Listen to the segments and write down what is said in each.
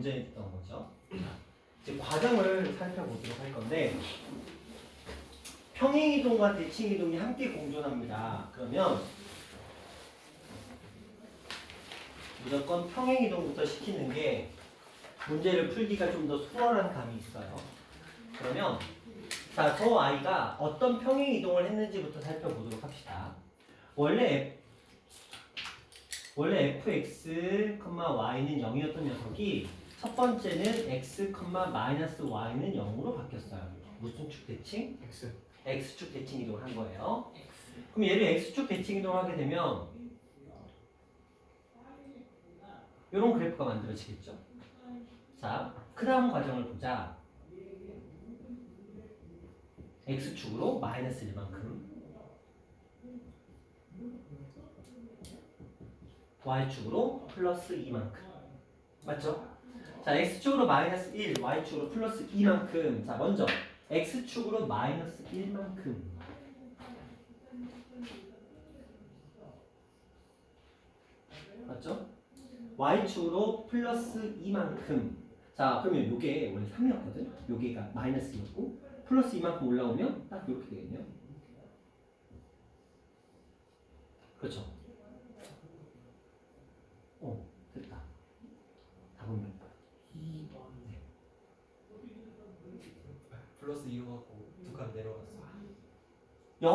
문제였던 거죠. 이제 과정을 살펴보도록 할 건데 평행이동과 대칭이동이 함께 공존합니다. 그러면 무조건 평행이동부터 시키는 게 문제를 풀기가 좀 더 수월한 감이 있어요. 그러면 자, 저 아이가 어떤 평행이동을 했는지부터 살펴보도록 합시다. 원래 fx, y는 0이었던 녀석이 첫 번째는 x, y는 0으로 바뀌었어요. 무슨 축 대칭? x축 대칭 이동을 한 거예요. 그럼 얘를 x축 대칭 이동을 하게 되면 이런 그래프가 만들어지겠죠. 자, 그 다음 과정을 보자. x축으로 마이너스 1만큼, y축으로 플러스 2만큼. 맞죠? 자, x축으로 마이너스 1, y축으로 플러스 2만큼. 자, 먼저 x축으로 마이너스 1만큼. 맞죠? y축으로 플러스 2만큼. 자, 그러면 요게 원래 3이었거든? 요게가 마이너스였고 플러스 2만큼 올라오면 딱 이렇게 되겠네요. 그렇죠? 됐다. 답은 몇 번? 2번. 네. 플러스 2로 갖고 두 칸 내려갔어. 야,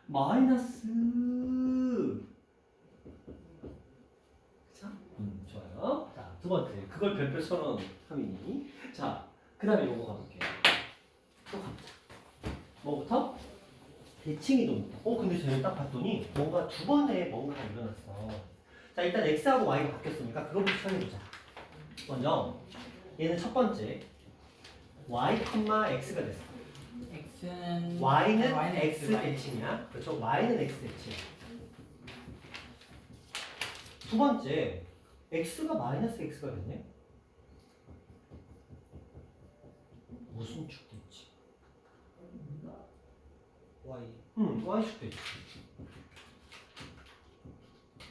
마이너스. 그쵸? 좋아요. 자, 두 번째. 그걸 별표 쳐놓은 하민이. 자, 그 다음에 요거 가볼게요. 또 가보자. 뭐부터? 대칭이동부터. 근데 저희 딱 봤더니 뭔가 두 번에 뭔가가 일어났어. 자, 일단 x하고 y가 바뀌었으니까 그거부터 찾아보자. 먼저 얘는 첫 번째 y, x가 됐어. y는 x 대칭이야. 그렇죠? y는 x 대칭. 두 번째 x가 마이너스 x가 됐네. 무슨 축 대칭? y. y축 대칭.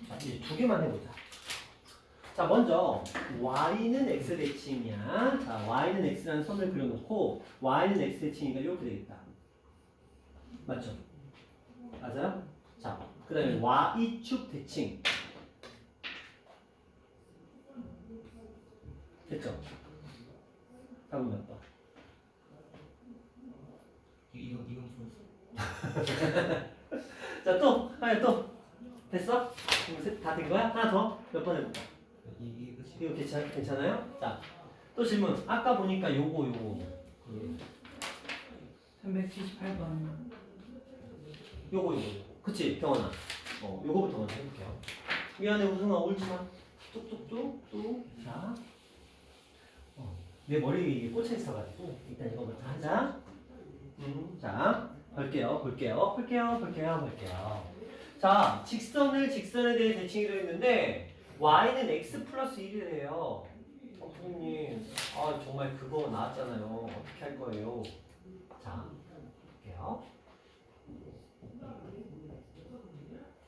자, 이제 두 개만 해보자. 자, 먼저 y는 x 대칭이야. 자, y는 x라는 선을 그려놓고 y는 x 대칭이니까 이렇게 되겠다. 맞죠? 맞아요? 자, 그 다음에 y축 대칭. 됐죠? 답은 몇 번? 이건 풀었어. 자, 또 하나 또 됐어? 다 된 거야? 하나 더? 몇 번 해볼까? 이게 끝이. 이거 괜찮아요? 자, 또 질문. 아까 보니까 요거 378번. 요거 그치 병원아. 요거부터 먼저 해볼게요. 미안해 우승아 울지마. 뚝뚝뚝뚝. 자, 내 머리에 이게 꽂혀 있어가지고 일단 이거부터 하자. 자, 볼게요. 자, 직선에 대해 대칭이라 했는데 y는 x 플러스 1이래요. 선생님, 정말 그거 나왔잖아요. 어떻게 할 거예요? 자, 볼게요.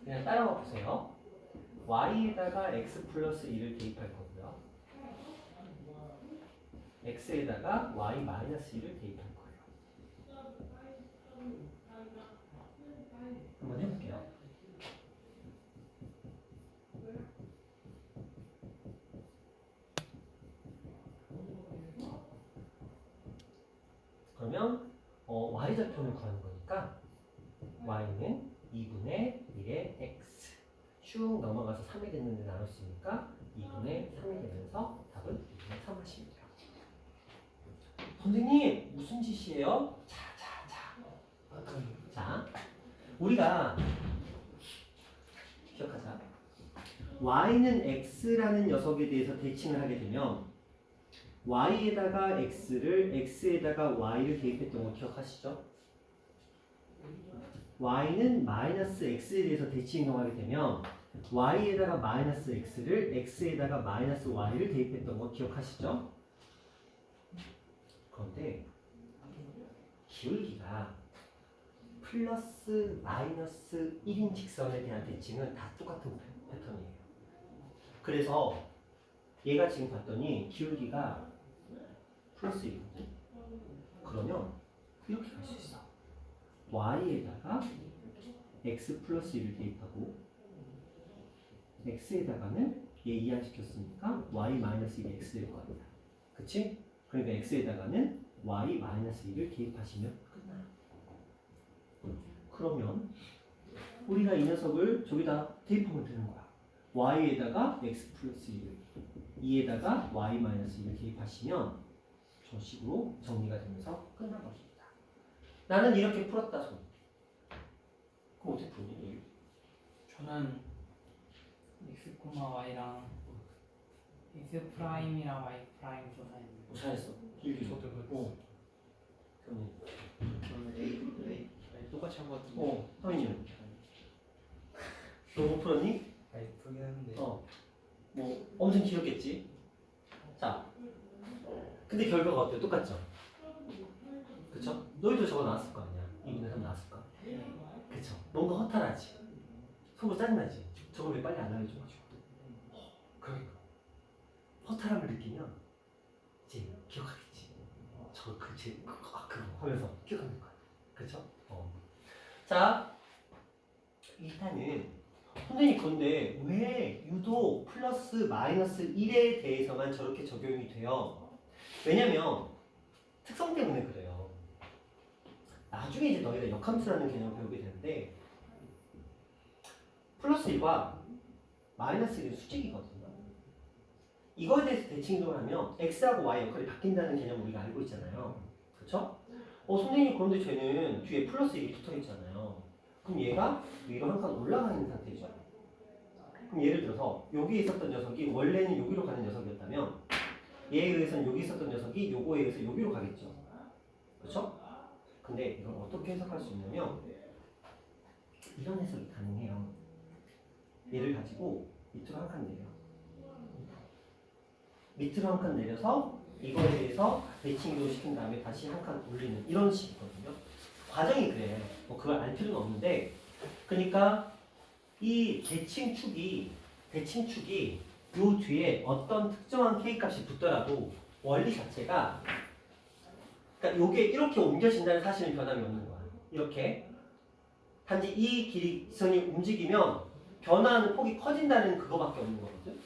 그냥 따라와 보세요. y에다가 x 플러스 1을 대입할 거고요. x에다가 y 마이너스 1을 대입할 거예요. 한번 해볼게요. 그러면 y좌표를 구하는 거니까 y는 2분의 1의 x 쭉 넘어가서 3이 됐는데 나눴으니까 2분의 3이 되면서 답은 2분의 3 하시면 돼요. 선생님 무슨 짓이에요? 자, 우리가 기억하자. y는 x라는 녀석에 대해서 대칭을 하게 되면 y에다가 x를 x에다가 y를 대입했던 거 기억하시죠? y는 마이너스 x에 대해서 대칭 이동하게 되면 y에다가 마이너스 x를 x에다가 마이너스 y를 대입했던 거 기억하시죠? 그런데 기울기가 플러스 마이너스 1인 직선에 대한 대칭은 다 똑같은 패턴이에요. 그래서 얘가 지금 봤더니 기울기가 플러스 1이거든. 그러면 이렇게 갈 수 있어. y에다가 x 플러스 1을 대입하고 x에다가는 얘 이항시켰으니까 y 마이너스 1이 x 될 거 아니야. 그치? 그러니까 x에다가는 y 마이너스 1을 대입하시면 끝나요. 그러면 우리가 이 녀석을 저기다 대입하면 되는 거야. y에다가 x 플러스 1을 2에다가 y 마이너스 1을 대입하시면 저 식으로 정리가 되면서 끝난 것입니다. 나는 이렇게 풀었다 손. 그럼 어떻게 풀니? 저는 x, y랑 x 프라임이랑 y 프라임 조사했는데 잘했어. 길게. 저도 그거 형님. 저는 A 똑같이 한 거 같은데. 형님. 너 못 풀었니? 아니 풀긴 했는데. 뭐 엄청 길었겠지. 자, 근데 결과가 어때요? 똑같죠? 그쵸? 너희도 저거 나왔을 거 아니야? 2분의 3 나왔을 거. 그쵸? 뭔가 허탈하지? 속으로 짜증나지? 저걸 왜 빨리 안 알려줘가지고. 그러니까 허탈함을 느끼면 이제 기억하겠지. 저거 그거 하면서 기억하는 거야. 그쵸? 자, 일단은 선생님 그런데 왜 유독 플러스 마이너스 1에 대해서만 저렇게 적용이 돼요? 왜냐면 특성 때문에 그래요. 나중에 이제 너희가 역함수라는 개념을 배우게 되는데 플러스 1과 마이너스 1은 수직이거든요. 이거에 대해서 대칭이동을 하면 x하고 y 역할이 바뀐다는 개념을 우리가 알고 있잖아요. 그렇죠? 선생님 그런데 쟤는 뒤에 플러스 1이 붙어있잖아요. 그럼 얘가 위로 한 칸 올라가 있는 상태죠. 그럼 예를 들어서 여기 있었던 녀석이 원래는 여기로 가는 녀석이었다면 얘에 의해서는 여기 있었던 녀석이 요거에 의해서 여기로 가겠죠. 그렇죠? 근데 이걸 어떻게 해석할 수 있냐면 이런 해석이 가능해요. 얘를 가지고 밑으로 한 칸 내려. 밑으로 한 칸 내려서 이거에 대해서 대칭이동 시킨 다음에 다시 한 칸 올리는 이런 식이거든요. 과정이 그래. 뭐 그걸 알 필요는 없는데, 그러니까 이 대칭축이 요 뒤에 어떤 특정한 k 값이 붙더라도 원리 자체가, 그러니까 요게 이렇게 옮겨진다는 사실은 변함이 없는 거야. 이렇게 단지 이 길이선이 움직이면 변화하는 폭이 커진다는 그거밖에 없는 거거든.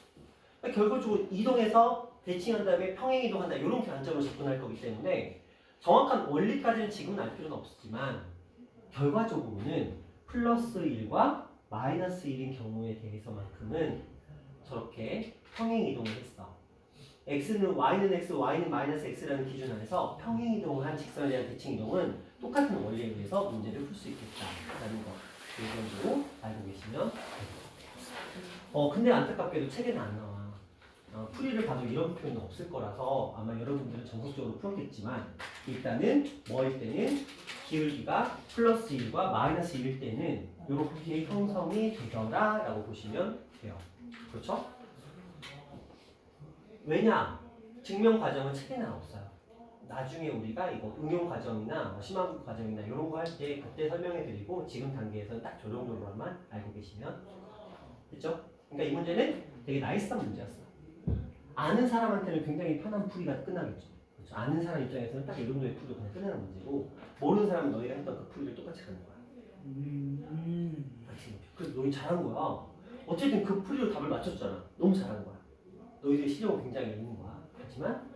그러니까 결과적으로 이동해서 대칭한 다음에 평행 이동한다 이런 관점으로 접근할 거기 때문에 정확한 원리까지는 지금은 알 필요는 없지만 결과적으로는 플러스 1과 마이너스 1인 경우에 대해서만큼은 저렇게 평행 이동을 했어. x는 y는 x, y는 마이너스 x라는 기준 안에서 평행 이동을 한 직선에 대한 대칭 이동은 똑같은 원리에 의해서 문제를 풀 수 있겠다라는 거. 이 정도로 알고 계시면 될 것 같아요. 근데 안타깝게도 책에는 안 나와. 풀이를 봐도 이런 표현은 없을 거라서 아마 여러분들은 정석적으로 풀었겠지만 일단은 뭐일 때는 기울기가 플러스 1과 마이너스 1일 때는 이렇게 형성이 되더라 라고 보시면 돼요. 그렇죠? 왜냐? 증명 과정은 책에는 없어요. 나중에 우리가 이거 응용 과정이나 뭐 심화부 과정이나 이런 거 할 때 그때 설명해 드리고 지금 단계에서는 딱 저 정도로만 알고 계시면 됐죠? 그러니까 이 문제는 되게 나이스한 문제였어. 아는 사람한테는 굉장히 편한 풀이가 끝나겠죠. 그렇죠? 아는 사람 입장에서는 딱 이 정도의 풀이로 그냥 끝내는 문제고 모르는 사람은 너희가 했던 그 풀이를 똑같이 가는 거야. 그래서 너희 잘한 거야. 어쨌든 그 풀이로 답을 맞췄잖아. 너무 잘한 거야. 너희들의 실력은 굉장히 있는 거야. 하지만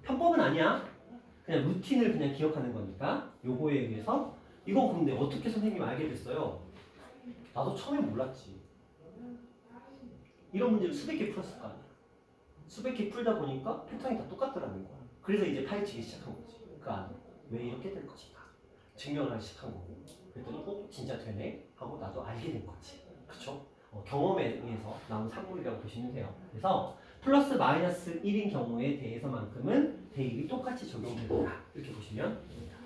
편법은 아니야. 그냥 루틴을 그냥 기억하는 거니까 요거에 의해서 이거 근데 어떻게 선생님이 알게 됐어요? 나도 처음에 몰랐지. 이런 문제를 수백 개 풀었을 거 아니야. 수백 개 풀다 보니까 패턴이 다 똑같더라는 거야. 그래서 이제 파헤치기 시작한 거지. 그러니까 왜 이렇게 될 것인가 증명을 하기 시작한 거고 그랬더니 진짜 되네 하고 나도 알게 된 거지. 그쵸? 경험에 의해서 나온 산물이라고 보시면 돼요. 그래서 플러스 마이너스 1인 경우에 대해서만큼은 대입이 똑같이 적용된다 이렇게 보시면 됩니다.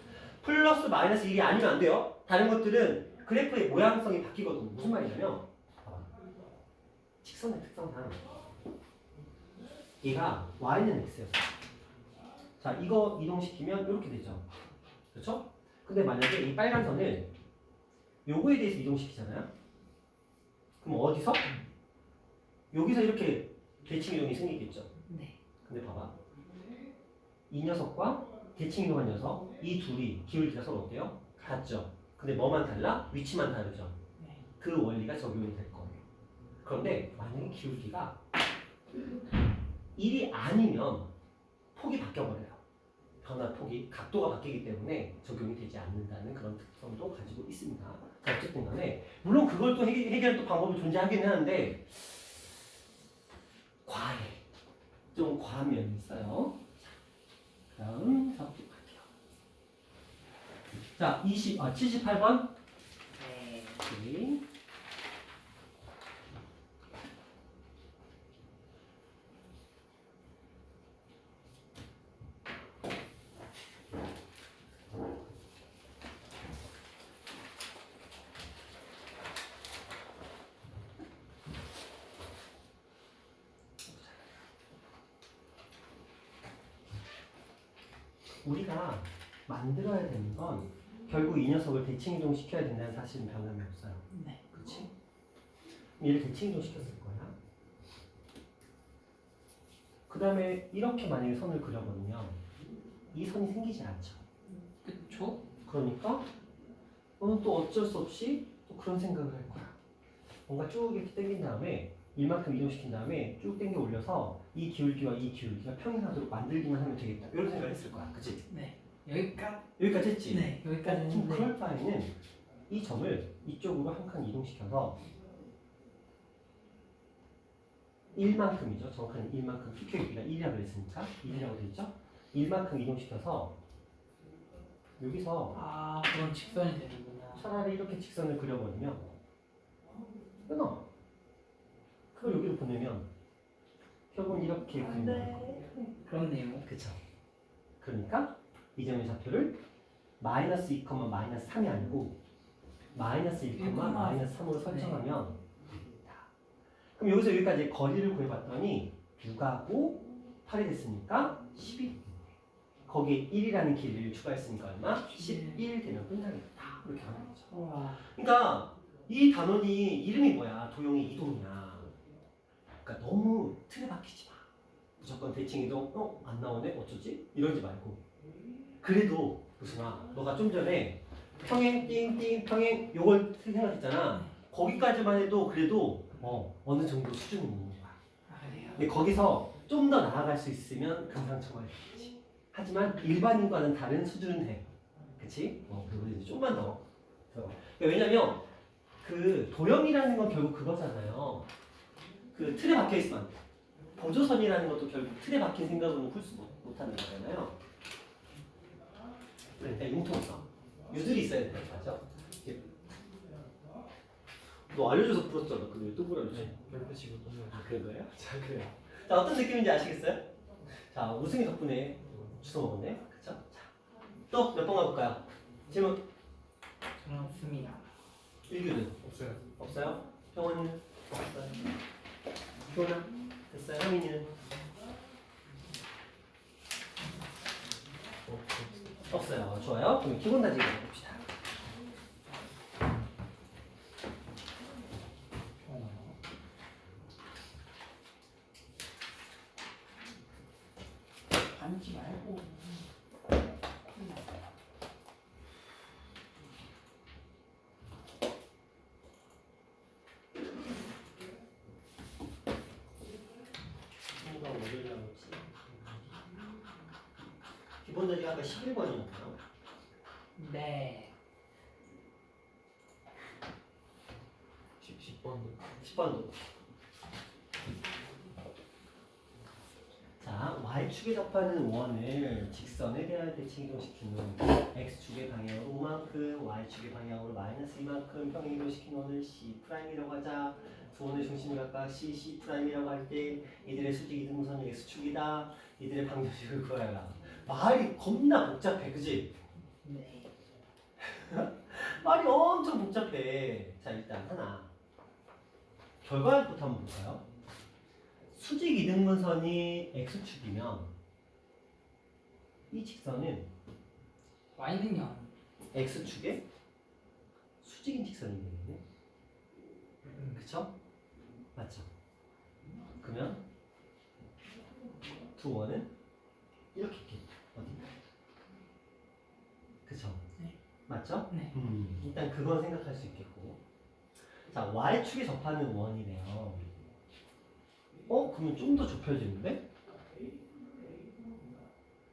플러스 마이너스 1이 아니면 안 돼요. 다른 것들은 그래프의 모양성이 바뀌거든요. 무슨 말이냐면 직선의 특성상 얘가 y는 x였어. 자, 이거 이동시키면 이렇게 되죠. 그렇죠? 근데 만약에 이 빨간 선을 요거에 대해서 이동시키잖아요. 그럼 어디서? 여기서 이렇게 대칭 이동이 생기겠죠. 네. 근데 봐봐. 이 녀석과 대칭 이동한 녀석 이 둘이 기울기가 서로 어때요? 같죠. 근데 뭐만 달라? 위치만 다르죠. 네. 그 원리가 적용이 될 거예요. 그런데 만약에 기울기가 1이 아니면 폭이 바뀌어버려요. 변화 폭이 각도가 바뀌기 때문에 적용이 되지 않는다는 그런 특성도 가지고 있습니다. 자, 어쨌든 간에 물론 그걸 또 해결할 또 방법이 존재하긴 하는데 과해. 좀 과한 면이 있어요. 자, 다음 작품 갈게요. 자, 78번. 네. 오케이. 우리가 만들어야 되는 건 결국 이 녀석을 대칭 이동 시켜야 된다는 사실은 변함이 없어요. 네. 그렇지? 얘를 대칭 이동 시켰을 거야. 그 다음에 이렇게 만약에 선을 그려버리면 이 선이 생기지 않죠. 그쵸? 그러니까 너는 또 어쩔 수 없이 또 그런 생각을 할 거야. 뭔가 쭉 이렇게 당긴 다음에 이만큼 이동시킨 다음에 쭉 당겨 올려서 이 기울기와 이 기울기가 평행하도록 만들기만 하면 되겠다. 이런 생각을 했을 거야. 그치? 네. 여기까지. 여기까지 했지? 네. 여기까지 좀 했는데. 그럴 바에는 이 점을 이쪽으로 한 칸 이동시켜서 1만큼이죠. 정확한 1만큼 PQ기가 1이라고 했으니까 1이라고 되어 있죠? 1만큼 이동시켜서 여기서 아, 그런 직선이 되는구나. 차라리 이렇게 직선을 그려버리면 끊어. 그걸 여기로 보내면 결국은 이렇게 그리는 거예요. 그렇네요. 그쵸? 그러니까 이 점의 좌표를 마이너스 2, 마이너스 3이 아니고 마이너스 1, 마이너스 3으로 설정하면 됩니다. 그럼 여기서 여기까지 거리를 구해봤더니 6하고 8이 됐으니까 12. 거기에 1이라는 길이를 추가했으니까 얼마? 11 되면 끝나겠다. 이렇게 하는 거죠. 우와. 그러니까 이 단원이 이름이 뭐야? 도형의 이동이야. 그러니까 너무 틀에 박히지 마. 무조건 대칭 이동, 안 나오네? 어쩌지? 이러지 말고. 그래도 무슨아, 너가 좀 전에 평행, 띵띵, 평행 요걸 생각했잖아. 거기까지만 해도 그래도 어느 정도 수준이 있는 거야. 아, 그래요? 근데 거기서 좀 더 나아갈 수 있으면 금상첨화겠지. 하지만 일반인과는 다른 수준은 돼. 그치? 그리고 이제 좀만 더. 왜냐면 그 도형이라는 건 결국 그거잖아요. 그 틀에 박혀 있으면 안 돼. 보조선이라는 것도 결국 틀에 박힌 생각으로는 풀 수 못하는 거잖아요. 그러니까 융통성, 유들이 있어야 된다, 맞죠? 너 알려줘서 풀었잖아. 근데 왜 또 풀어주지? 별표 치고 또 아, 그런 거예요? 자, 그래요. 자, 어떤 느낌인지 아시겠어요? 자, 우승이 덕분에 주워 먹었네. 그쵸? 자, 또 몇 번 가볼까요? 질문. 저는 없습니다. 일규는 없어요. 없어요? 형원이는 없어요. 효나 됐어요. 형이는 없어요. 좋아요. 그럼 기본 다지기 해봅시다. 앉지 말고. 기본 다지기 아까 11번이었나요? 네. 10번도 10번도. 자, y축에 접하는 원을 직선에 대하여 대칭 이동시키는 x축의 방향으로 5만큼, y축의 방향으로 마이너스 2만큼 평행 이동시킨 원을 C'이라고 하자. 두 원의 중심이 각각 C'I라고 할 때 이들의 수직 이등분선이 x축이다. 이들의 방정식을 구하라. 말이 겁나 복잡해, 그지? 네. 말이 엄청 복잡해. 자, 일단 하나. 결과부터 한번 볼까요? 수직 이등분선이 x축이면 이 직선은 y는요? x축의 수직인 직선이 되겠네. 그쵸? 맞죠? 그러면 두 원은 이렇게 있겠죠. 어디? 그쵸? 네. 맞죠? 네. 일단 그건 생각할 수 있겠고. 자, y축에 접하는 원이래요. 그러면 좀 더 좁혀지는데?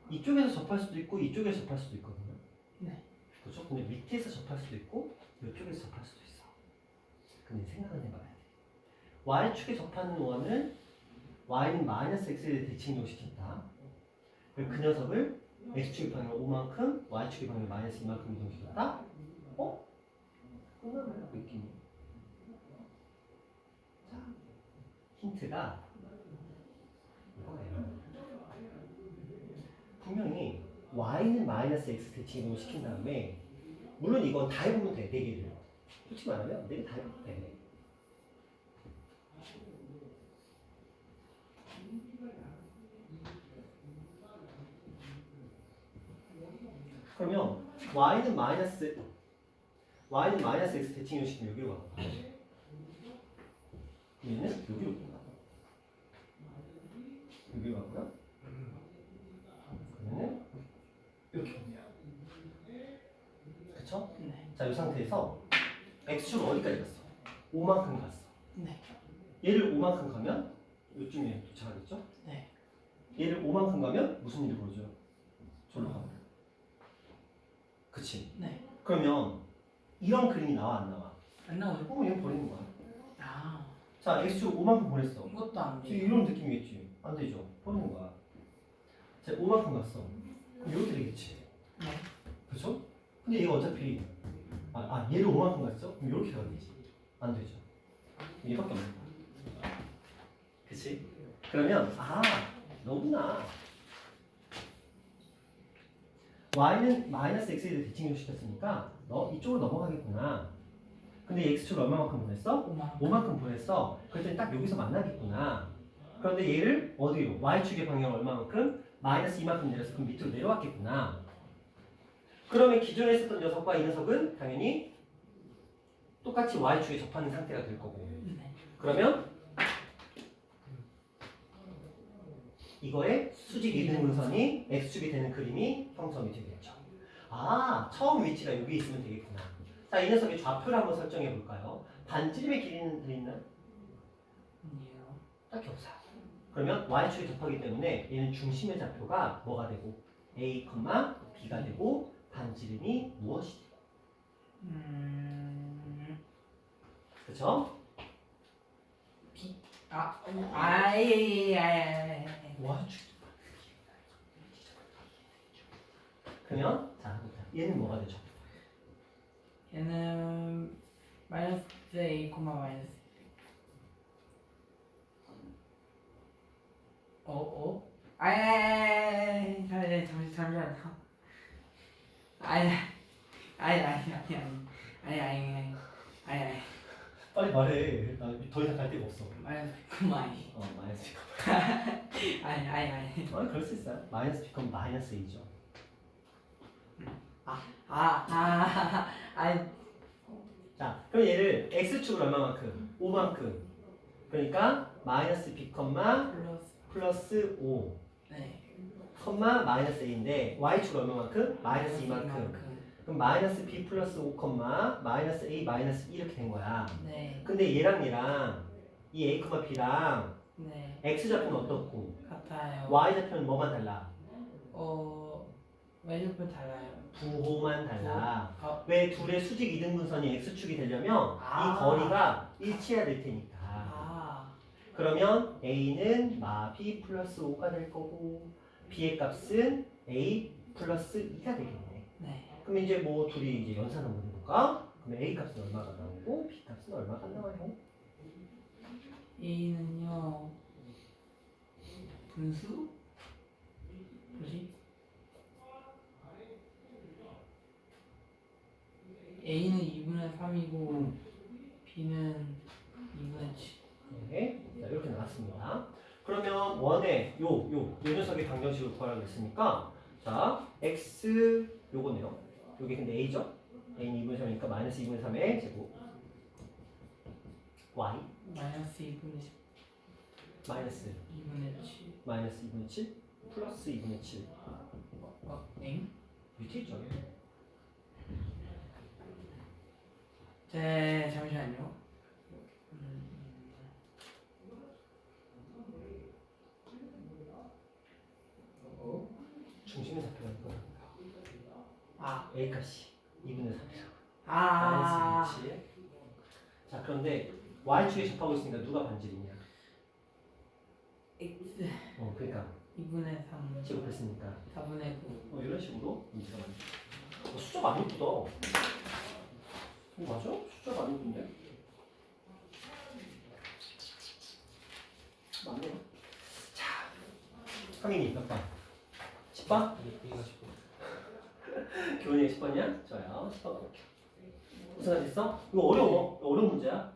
이쪽에서 접할 수도 있고 이쪽에서 접할 수도 있거든요. 네. 그렇죠? 근데 밑에서 접할 수도 있고 이쪽에서 접할 수도 있어. 근데 생각은 해봐야 돼. y축에 접하는 원은 y는 마이너스 x에 대칭이동시킨다. 그 녀석을 x축의 방향 5만큼 y축의 방향 마이너스 2만큼 이동시켰다. 끝나는 느낌이. 자, 힌트가 이거예요. 분명히 y는 마이너스 x 대칭이동을 시킨 다음에 물론 이건 다 해보면 돼. 4개를. 솔직히 말하면 4개 다 해보면 돼. 그러면 y는 마이너스 x 대칭이동을 시키면 여기로 가고 얘는 여기로 가. 여기로 가고요. 그러면은 이렇게 옵니다. 그쵸? 네. 자, 이 상태에서 x축 어디까지 갔어? 5만큼 갔어. 네. 얘를 5만큼 가면 이쯤에 도착하겠죠? 네. 얘를 5만큼 가면 무슨 일이 벌어져요? 저로 가면. 그치? 네. 그러면 이런 그림이 나와 안 나와? 안 나오죠? 얘 버리는 거야. 아, 자, x축 5만큼 보냈어. 이것도 안 지금 돼요. 이런 느낌이겠지? 안 되죠? 버리는 거야. 자, 5만큼 갔어. 그럼 이렇게 되겠지? 네. 그쵸? 근데 얘가 어차피 얘를 5만큼 갔어? 그럼 이렇게 가야 되지? 안 되죠? 얘밖에 없는 거야. 그치? 그러면 너구나. y는 마이너스 x에 대해 대칭을 시켰으니까 너 이쪽으로 넘어가겠구나. 근데 x축을 얼마만큼 보냈어? 5만. 5만큼 보냈어. 그랬더니 딱 여기서 만나겠구나. 그런데 얘를 어디로? y축의 방향 얼마만큼? 마이너스 2만큼 내려서 그럼 밑으로 내려왔겠구나. 그러면 기존에 있었던 녀석과 이 녀석은 당연히 똑같이 y축에 접하는 상태가 될 거고. 네. 그러면 이거의 수직 이등분선이 x축이 되는 그림이 형성이 되겠죠. 처음 위치가 여기 있으면 되겠구나. 자, 이 녀석의 좌표를 한번 설정해 볼까요? 반지름의 길이는 들어있나요? 아니에요. 딱히 없어요. 그러면 y축에 접하기 때문에 얘는 중심의 좌표가 뭐가 되고 a, b가 되고 반지름이 무엇이 되고 그쵸? y축 그러면 자, 얘는 뭐가 되죠? 얘는 마이너스 A, 마이너스. 잠시만요. 아니. 빨리 말해. 나 더 이상 갈 데가 없어. 마이너스 그만이. 마이너스 아니. 그럴 수 있어요. 마이너스 B건 마이너스 A죠. 아니. 자, 그럼 얘를 x축을 얼마만큼? 5만큼. 그러니까 마이너스 B, 플러스 5, 네. 마이너스 A인데 y축 얼마만큼? 마이너스 2만큼. 그럼 마이너스 B 플러스 5, 마이너스 A 마이너스 2 이렇게 된 거야. 네. 근데 얘랑 이 A, B랑 네. x좌표는 어떻고 같아요. y좌표는 뭐만 달라? 외접은 달라요. 부호만 달라. 어. 왜 둘의 수직 이등분선이 x축이 되려면 이 거리가 일치해야 될 테니까. 그러면 a는 B 플러스 5가 될 거고 b의 값은 a 플러스 2가 되겠네. 네. 그럼 이제 뭐 둘이 이제 연산 한번 해볼까? 그럼 a 값은 얼마가 나오고 b 값은 얼마가 나와요? A는요 분수? 뭐지? A는 2분의 3이고 B는 2분의 7. 네, 자, 이렇게 나왔습니다. 그러면 원의 요 녀석의 방정식을 구하라고 했으니까 자 x 요거네요. 요게 근데 a죠? a는 2분의 3이니까 마이너스 2분의 3의 제곱 y 마이너스 2분의 10. 마이너스 2분의 7. 마이너스 2분의 7 플러스 2분의 7 엥? 밑에 있죠. 네, 잠시만요. 중심의 좌표가 이거야. 아, A 값이 2분의 3이라고. 아, 마이너스 2분의 7. 자 그런데 y축에 접하고 있으니까 누가 반지름이야? x 그러니까 2분의 3. 제곱했으니까 4분의 9. 이런 식으로 문제가 많이. 숫자 많이 예쁘다. 맞아? 숫자 많이 예쁜데? 맞네요. 자, 황인이 몇 번? 10번? A가 10번. 교훈이 10번이야? 좋아요. 10번 가볼게요. 무슨 됐어? 이거 어려워. 어려운 문제야.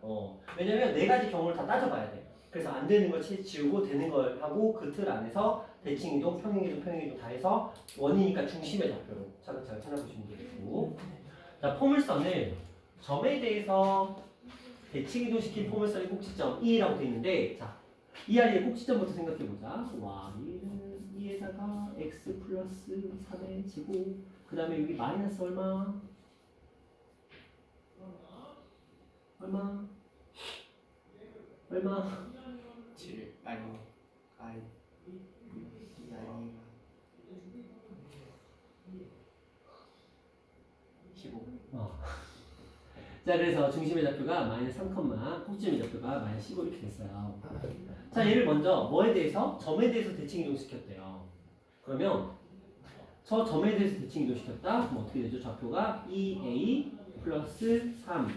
왜냐면 네 가지 경우를 다 따져봐야 돼. 그래서 안 되는 걸 지우고 되는 걸 하고 그 틀 안에서 대칭이동, 평행이동, 평행이동 다 해서 원이니까 중심의 좌표로 차근차근 찾아보시면 되겠고. 자, 포물선을 점에 대해서 대칭이동시킨 포물선의 꼭지점 E라고 되어 있는데, 자, 이 아이의 꼭지점부터 생각해보자. Y는 2에다가 X 플러스 3의 제곱, 그 다음에 여기 마이너스 얼마? 얼마? 7 아니 아이 이 아이가 15. 자, 그래서 중심의 좌표가 마이너스 3, 꼭지점의 좌표가 마이너스 15 이렇게 됐어요. 자, 얘를 먼저 뭐에 대해서? 점에 대해서 대칭 이동시켰대요. 그러면 저 점에 대해서 대칭 이동시켰다? 그럼 어떻게 되죠? 좌표가 2a 플러스 3,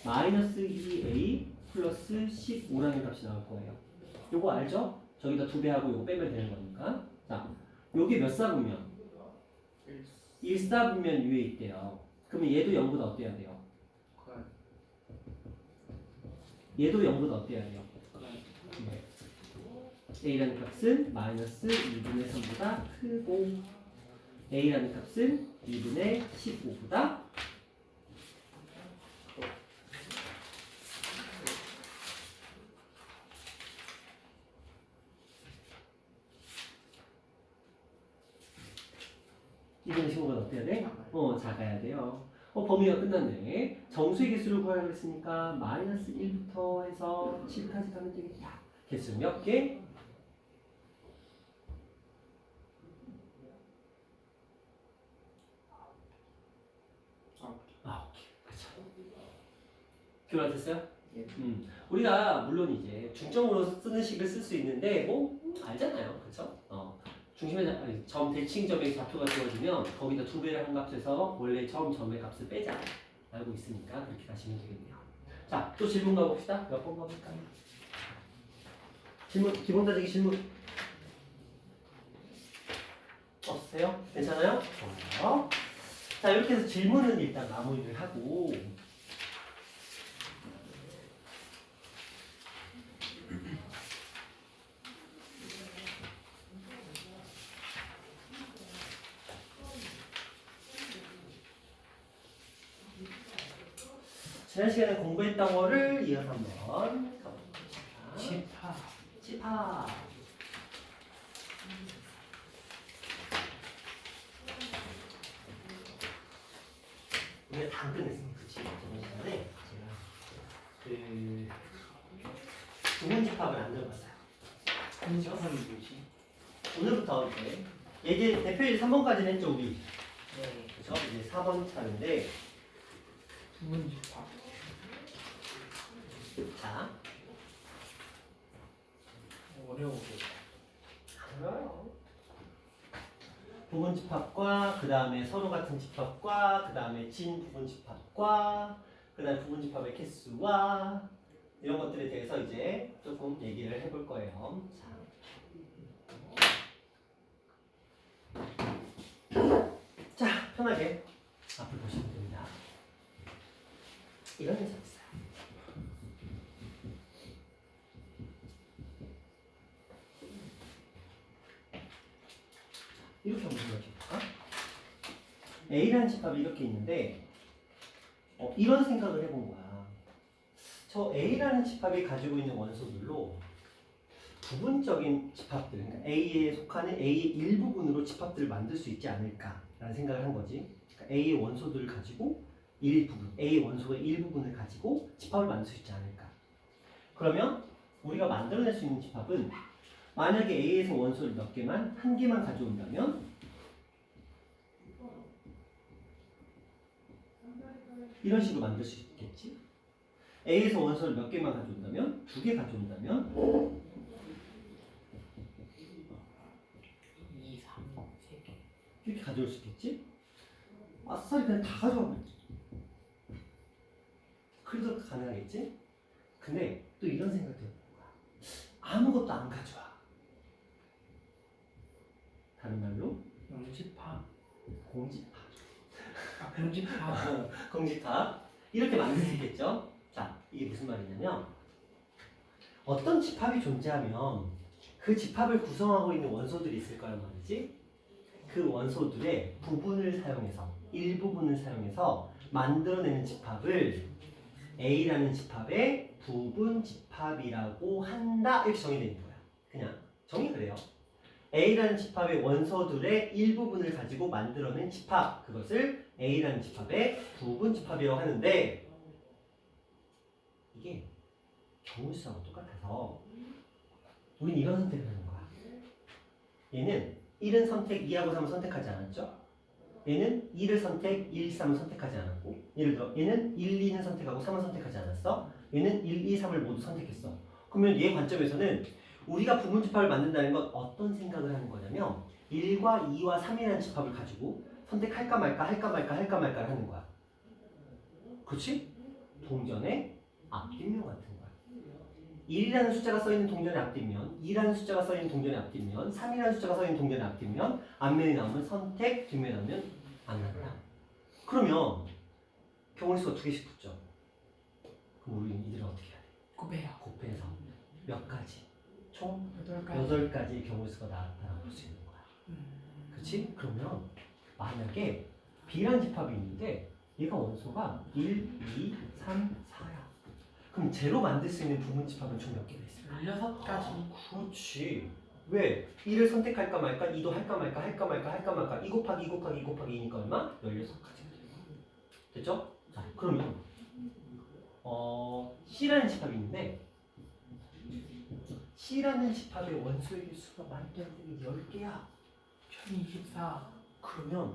마이너스 2a 플러스 15라는 값이 나올 거예요. 요거 알죠? 저기다 2배 하고 요거 빼면 되는 거니까. 자, 요게 몇 사분면? 1사분면 위에 있대요. 그러면 얘도 0보다 어때야 돼요? 얘도 0보다 어때야 돼요? A라는 값은 마이너스 2분의 3보다 크고 A라는 값은 2분의 15보다 이분의 15보다 어때야 돼? 작아야 돼요. 범위가 끝났네. 정수의 개수를 구하라고 했으니까 마이너스 1부터 해서 7까지 가면 되겠다. 개수 몇 개? 9개. 그렇죠. 교란 됐어요? 예. 우리가 물론 이제 중점으로 쓰는 식을 쓸 수 있는데 뭐 알잖아요. 그렇죠? 중심의 점 대칭점의 좌표가 주어지면 거기다 2배를 한 값에서 원래 처음 점의 값을 빼자. 알고 있으니까 그렇게 가시면 되겠네요. 자, 또 질문 가봅시다. 몇 번 가볼까요? 질문, 기본 다지기 질문. 없으세요? 괜찮아요? 좋아요. 자, 이렇게 해서 질문은 일단 마무리를 하고 지난 시간에 공부했던 거를 이어서 한번 가봅시다. 집합. 우리가 다 끝냈어요. 그치? 저번 시간에 제가 부분 집합을 안 들어봤어요. 집합이 뭐지? 오늘부터 이제 얘기 대표일 3번까지는 했죠 우리. 네. 그죠? 이제 4번 차인데 부분 집합. 자, 어려워. 알아요. 부분 집합과 그 다음에 서로 같은 집합과 그 다음에 진 부분 집합과 그 다음에 부분 집합의 개수와 이런 것들에 대해서 이제 조금 얘기를 해볼 거예요. 자, 편하게 앞을 보시면 됩니다. 이런 녀석 있어요. 이렇게 한번 생각해볼까? A라는 집합이 이렇게 있는데 이런 생각을 해본 거야. 저 A라는 집합이 가지고 있는 원소들로 부분적인 집합들, 그러니까 A에 속하는 A의 일부분으로 집합들을 만들 수 있지 않을까라는 생각을 한 거지. 그러니까 A의 원소들을 가지고 일부분, A의 원소의 일부분을 가지고 집합을 만들 수 있지 않을까. 그러면 우리가 만들어낼 수 있는 집합은 만약에 A에서 원소를 몇 개만, 한 개만 가져온다면 이런 식으로 만들 수 있겠지. A에서 원소를 몇 개만 가져온다면, 2개 가져온다면 2, 3, 3개. 이렇게 가져올 수 있겠지? 아싸리 그냥 다 가져와. 그래도 가능하겠지? 근데 또 이런 생각도 해보는 거야. 아무것도 안 가져와. 다른 말로 영집합. 공집합. 아, 공집합. 공집합. 이렇게 만들 수 있겠죠? 자, 이게 무슨 말이냐면 어떤 집합이 존재하면 그 집합을 구성하고 있는 원소들이 있을 거란 말이지. 그 원소들의 부분을 사용해서, 일부분을 사용해서 만들어내는 집합을 A라는 집합의 부분 집합이라고 한다. 이렇게 정의되는 거야. 그냥 정의 그래요. A라는 집합의 원소들의 일부분을 가지고 만들어낸 집합, 그것을 A라는 집합의 부분 집합이라고 하는데 이게 경우수하고 똑같아서 우린 이런 선택을 하는 거야. 얘는 1은 선택 2하고 3을 선택하지 않았죠? 얘는 1을 선택 1, 3을 선택하지 않았고, 예를 들어 얘는 1, 2는 선택하고 3은 선택하지 않았어. 얘는 1, 2, 3을 모두 선택했어. 그러면 얘 관점에서는 우리가 부분 집합을 만든다는 건 어떤 생각을 하는 거냐면 1과 2와 3이라는 집합을 가지고 선택할까 말까 할까 말까 할까 말까를 하는 거야. 그렇지? 동전의 앞뒷면 같은 거야. 1이라는 숫자가 써있는 동전의 앞뒷면, 2라는 숫자가 써있는 동전의 앞뒷면, 3이라는 숫자가 써있는 동전의 앞뒷면, 앞면이 나오면 선택, 뒷면이 나오면 안 나온다. 그러면 경우수가 2개씩 붙죠. 그럼 우리는 이들을 어떻게 해야 돼? 곱해요. 곱해서 몇 가지? 총 8가지. 8가지의 경우수가 나왔다고 볼 수 있는 거야. 그치? 그러면 만약에 B라는 집합이 있는데 얘가 원소가 1, 2, 3, 4야. 그럼 제로 만들 수 있는 부분 집합은 총 몇 개가 있을까? 16가지. 그렇지. 왜? 1을 선택할까 말까, 2도 할까 말까, 할까 말까, 할까 말까, 2 곱하기 2 곱하기 2 곱하기 2니까 얼마? 16가지가 돼요. 됐죠? 자, 그러면 C라는 집합이 있는데 C라는 집합의 원소의 수가 말도 안 되는 10개야. 1024. 그러면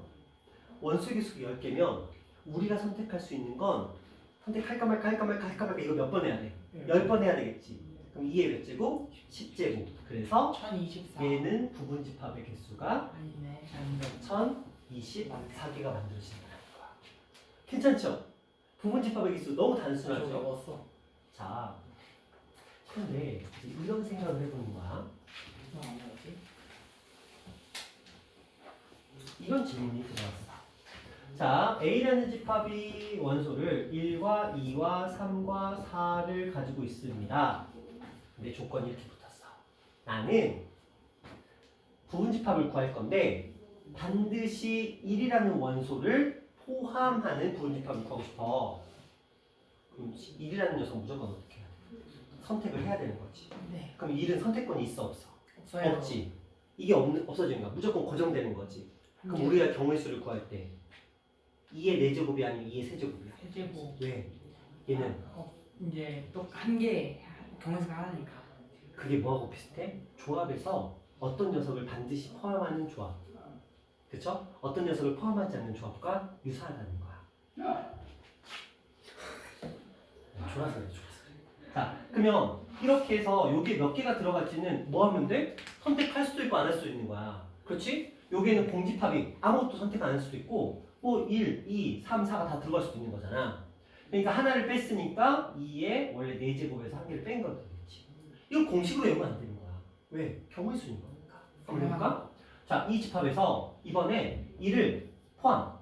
원소의 개수가 10개면 우리가 선택할 수 있는 건 선택할까 말까 할까 말까 할까 말까 이거 몇 번 해야 돼? 10번 해야 되겠지. 그럼 2의 몇 제곱? 10제곱. 그래서 1024. 얘는 부분 집합의 개수가 아니네. 아니네. 1024개가 만들어진다는 거야. 괜찮죠? 부분 집합의 개수 너무 단순하죠? 적었어. 자, 그런데 이제 이런 생각을 해보는 거야. 무슨 안 나오지? 이런 질문이 들어왔어. 자, A라는 집합이 원소를 1과 2와 3과 4를 가지고 있습니다. 근데 조건이 이렇게 붙었어. 나는 부분 집합을 구할 건데 반드시 1이라는 원소를 포함하는 부분 집합을 구하고 싶어. 그럼 1이라는 녀석 무조건 어떻게 해야 돼? 선택을 해야 되는 거지. 네. 그럼 1은 선택권이 있어 없어? 없어요. 없지. 이게 없어지는 거야. 무조건 고정되는 거지. 그럼 우리가 경우의 수를 구할 때 2의 4제곱이 아니면 2의 세제곱이야. 세제곱. 왜? 얘는 이제 또 한 개 경우수가 하나니까. 그게 뭐하고 비슷해? 조합에서 어떤 녀석을 반드시 포함하는 조합. 그쵸? 어떤 녀석을 포함하지 않는 조합과 유사하다는 거야. 좋아서 그래, 좋아서 그래. 자, 그러면 이렇게 해서 여기에 몇 개가 들어갈지는 뭐 하면 돼? 선택할 수도 있고 안 할 수도 있는 거야. 그렇지? 여기에는 공집합이 아무것도 선택 안 할 수도 있고 뭐 1, 2, 3, 4가 다 들어갈 수도 있는 거잖아. 그러니까 하나를 뺐으니까 2의 원래 4제곱에서 한 개를 뺀 거겠지. 이거 공식으로 외우면 안 되는 거야. 왜? 경우의 수인 거니까. 한번 해볼까? 자, 이 집합에서 이번에 1을 포함.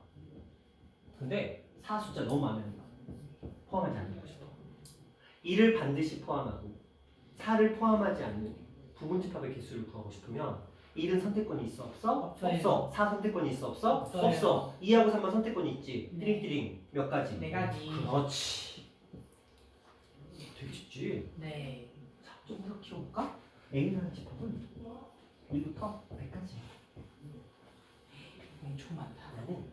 근데 4 숫자 너무 마음에 든다. 포함하지 않고 싶어. 1을 반드시 포함하고 4를 포함하지 않는 부분 집합의 개수를 구하고 싶으면 1은 선택권이 있어 없어? 없어요. 없어. 4 선택권이 있어 없어? 없어요. 없어. 2하고 3만 선택권이 있지. 네. 띠링띠링 몇 가지? 4가지. 그렇지. 되게 쉽지. 네. 자, 좀 더 키워볼까? A라는 집합은 1부터 100까지. 엄청 많다. 나는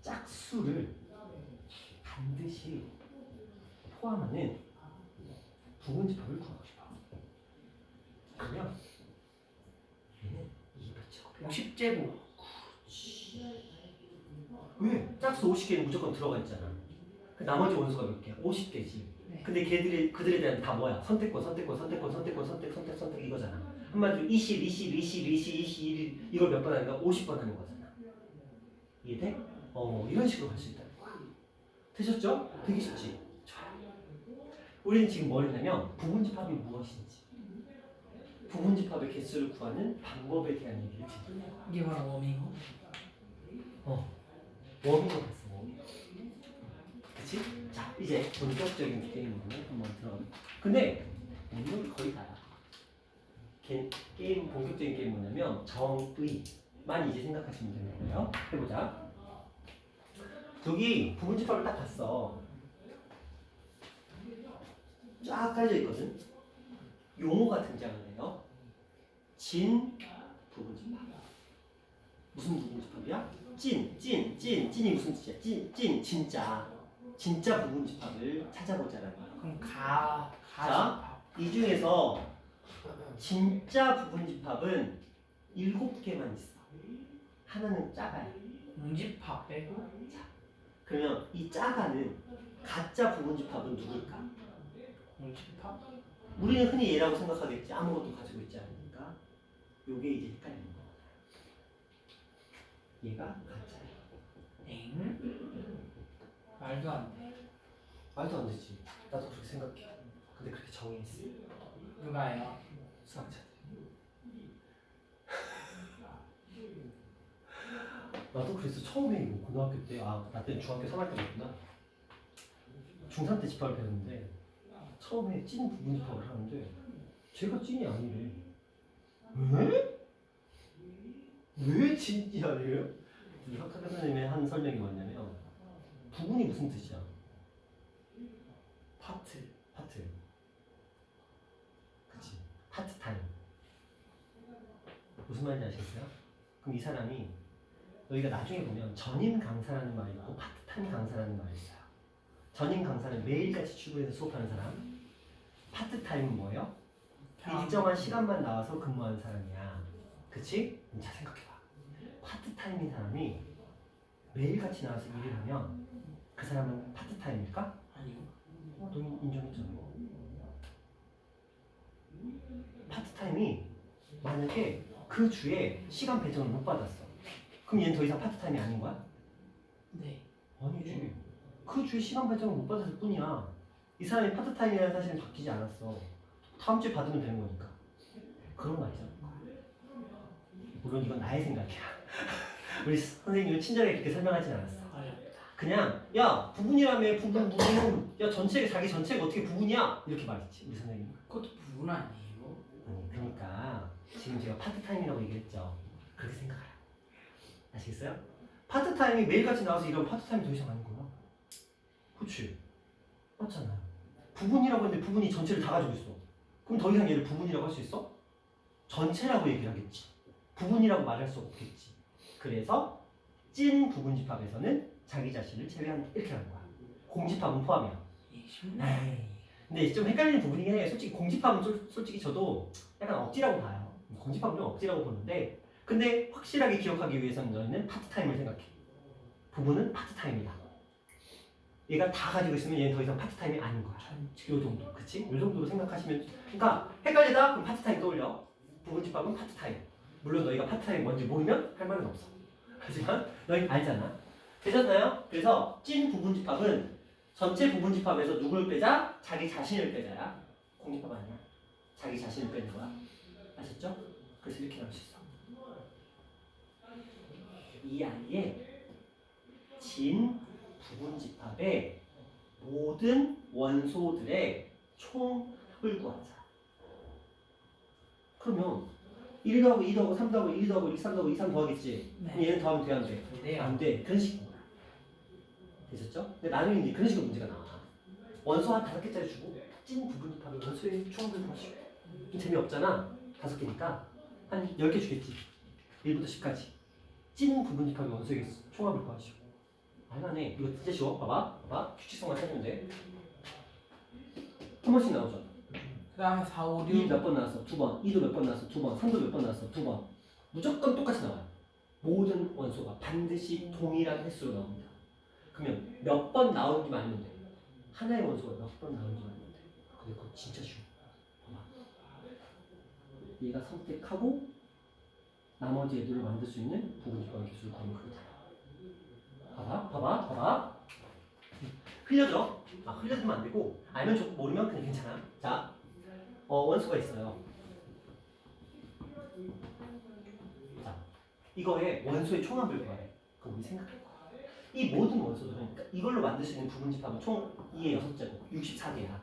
짝수를 반드시 포함하는 부분집합을 구하고 싶어. 그러면 얘는 200제곱이야. 50제곱. 왜? 짝수 50개는 무조건 들어가 있잖아. 그 나머지 원수가 몇 개야? 50개지. 네. 근데 그들에 대한 다 뭐야? 선택권 이거잖아. 한마디로 20 이걸 몇 번 하는가? 50번 하는 거잖아. 이해돼? 이런 식으로 할 수 있다는 거야. 되셨죠? 되게 쉽지? 좋아요. 우리는 지금 뭘 했냐면 부분집합이 무엇인지, 부분집합의 개수를 구하는 방법에 대한 얘기를 지금 해요. 이게 바로 워밍업. 워밍업 했어, 워밍업. 그치? 자, 이제 본격적인 게임으로 한번 들어가. 근데 오늘 거의 다야. 게임 본격적인 게임 뭐냐면 정의만 이제 생각하시면 되는 거예요. 해보자. 여기 부분집합을 딱 봤어. 쫙 깔려 있거든. 용어가 등장하네요. 진 부분집합. 무슨 부분집합이야? 찐이 무슨 뜻이야? 진짜 부분집합을 찾아보자라는 거야. 그럼 자, 이 중에서 진짜 부분집합은 7개만 있어. 하나는 작아야. 공집합 빼고. 그러면 이 작아는 가짜 부분집합은 누굴까? 공집합? 우리는 흔히 얘라고 생각하겠지. 아무것도 가지고 있지 않으니까. 요게 이제 헷갈리는 거야. 얘가 가짜야. 엥? 말도 안 돼. 말도 안 되지. 나도 그렇게 생각해. 근데 그렇게 정의했어. 누가요? 수학자들. 나도 그래서 처음에 이거 고등학교 때, 나 때는 중학교 3할 때였구나. 중3 때 집합을 배웠는데 처음에 찐 부분집합을 하는데 제가 찐이 아니래. 왜 찐이 아니에요? 이 학교 선생님의 한 설명이 뭐냐면 부분이 무슨 뜻이야? 파트. 그치? 파트 타임. 무슨 말인지 아시겠어요? 그럼 이 사람이 너희가 나중에 보면 전임 강사라는 말이 있고 파트타임 강사라는 말이 있어요. 전임 강사는 매일같이 출근해서 수업하는 사람. 파트타임은 뭐예요? 일정한 시간만 나와서 근무하는 사람이야. 그치? 잘 생각해봐. 파트타임인 사람이 매일같이 나와서 일을 하면 그 사람은 파트타임일까? 아니요. 너 인정했잖아. 파트타임이 만약에 그 주에 시간 배정을 못 받았어. 그럼 얘는 더 이상 파트타임이 아닌 거야? 네. 아니지. 그 주에 시간 배정을 못 받았을 뿐이야. 이 사람이 파트타임이라는 사실은 바뀌지 않았어. 다음 주에 받으면 되는 거니까. 그런 거 알죠? 물론 이건 나의 생각이야. 우리 선생님은 친절하게 그렇게 설명하진 않았어. 그냥 야 부분이라며 부분. 야 자기 전체가 어떻게 부분이야? 이렇게 말했지 우리 선생님. 그것도 부분 아니에요? 그러니까 지금 제가 파트타임이라고 얘기했죠. 그렇게 생각하라. 아시겠어요? 파트타임이 매일같이 나와서 일하면 파트타임이 더 이상 아닌 거야. 그치? 맞잖아. 부분이라고 했는데 부분이 전체를 다 가지고 있어. 그럼 더 이상 얘를 부분이라고 할 수 있어? 전체라고 얘기를 하겠지. 부분이라고 말할 수 없겠지. 그래서 찐 부분집합에서는 자기 자신을 제외한다. 이렇게 하는 거야. 공집합은 포함이야. 쉽네. 근데 좀 헷갈리는 부분이긴 해. 솔직히 공집합은 솔직히 저도 약간 억지라고 봐요. 공집합은 좀 억지라고 보는데 근데 확실하게 기억하기 위해서는 너희는 파트타임을 생각해. 부분은 파트타임이다. 얘가 다 가지고 있으면 얘는 더 이상 파트타임이 아닌 거야. 요 정도. 그치? 요 정도로 생각하시면 그러니까 헷갈리다? 그럼 파트타임 떠올려. 부분집합은 파트타임. 물론 너희가 파트타임이 뭔지 모르면 할 말은 없어. 하지만 너희 알잖아. 되셨나요? 그래서 찐 부분집합은 전체 부분집합에서 누구를 빼자? 자기 자신을 빼자야. 공집합 아니야. 자기 자신을 빼는 거야. 아셨죠? 그래서 이렇게 나올 수 있어. 이 아이의 진 부분집합의 모든 원소들의 총합을 구하자. 그러면 1 더하고 2 더하고 3 더하고 1 더하고 2, 3 더하고 2, 3 더하겠지. 네. 그럼 얘는 더하면 돼, 안 돼? 네. 안 돼. 그런 식인 거야. 되셨죠? 근데 나중에 이제 그런 식으로 문제가 나와. 원소 한 5개짜리 주고 찐 부분집합의 원소의 총합을 구하시오. 좀 재미없잖아. 5개니까 한 10개 주겠지. 1부터 10까지. 찐 부분집합의 원소의 총합을 구하시오. 알만해. 이거 진짜 쉬워. 봐봐. 규칙성만 찾으면 돼. 한 번씩 나오죠. 그 다음에 4, 5, 2 6 몇 번 나왔어? 2번. 2도 몇 번 나왔어? 2번. 3도 몇 번 나왔어? 2번. 무조건 똑같이 나와요. 모든 원소가 반드시 동일한 횟수로 나옵니다. 그러면 몇 번 나오기만 하면 돼. 하나의 원소가 몇 번 나오기만 하면 돼. 근데 그거 진짜 쉬워. 봐봐. 얘가 선택하고 나머지 애들을 만들 수 있는 부분집합의 개수를 구하면 그게 다야. 봐봐. 흘려줘. 흘려주면 안 되고 알면 좋고 모르면 그냥 괜찮아. 자, 원소가 있어요. 자, 이거에 원소의 총합을 구하래. 그럼 우리 생각할 거야. 이 모든 원소들은 그러니까 이걸로 만들 수 있는 부분집합은 총 2의 6제곱, 64개야.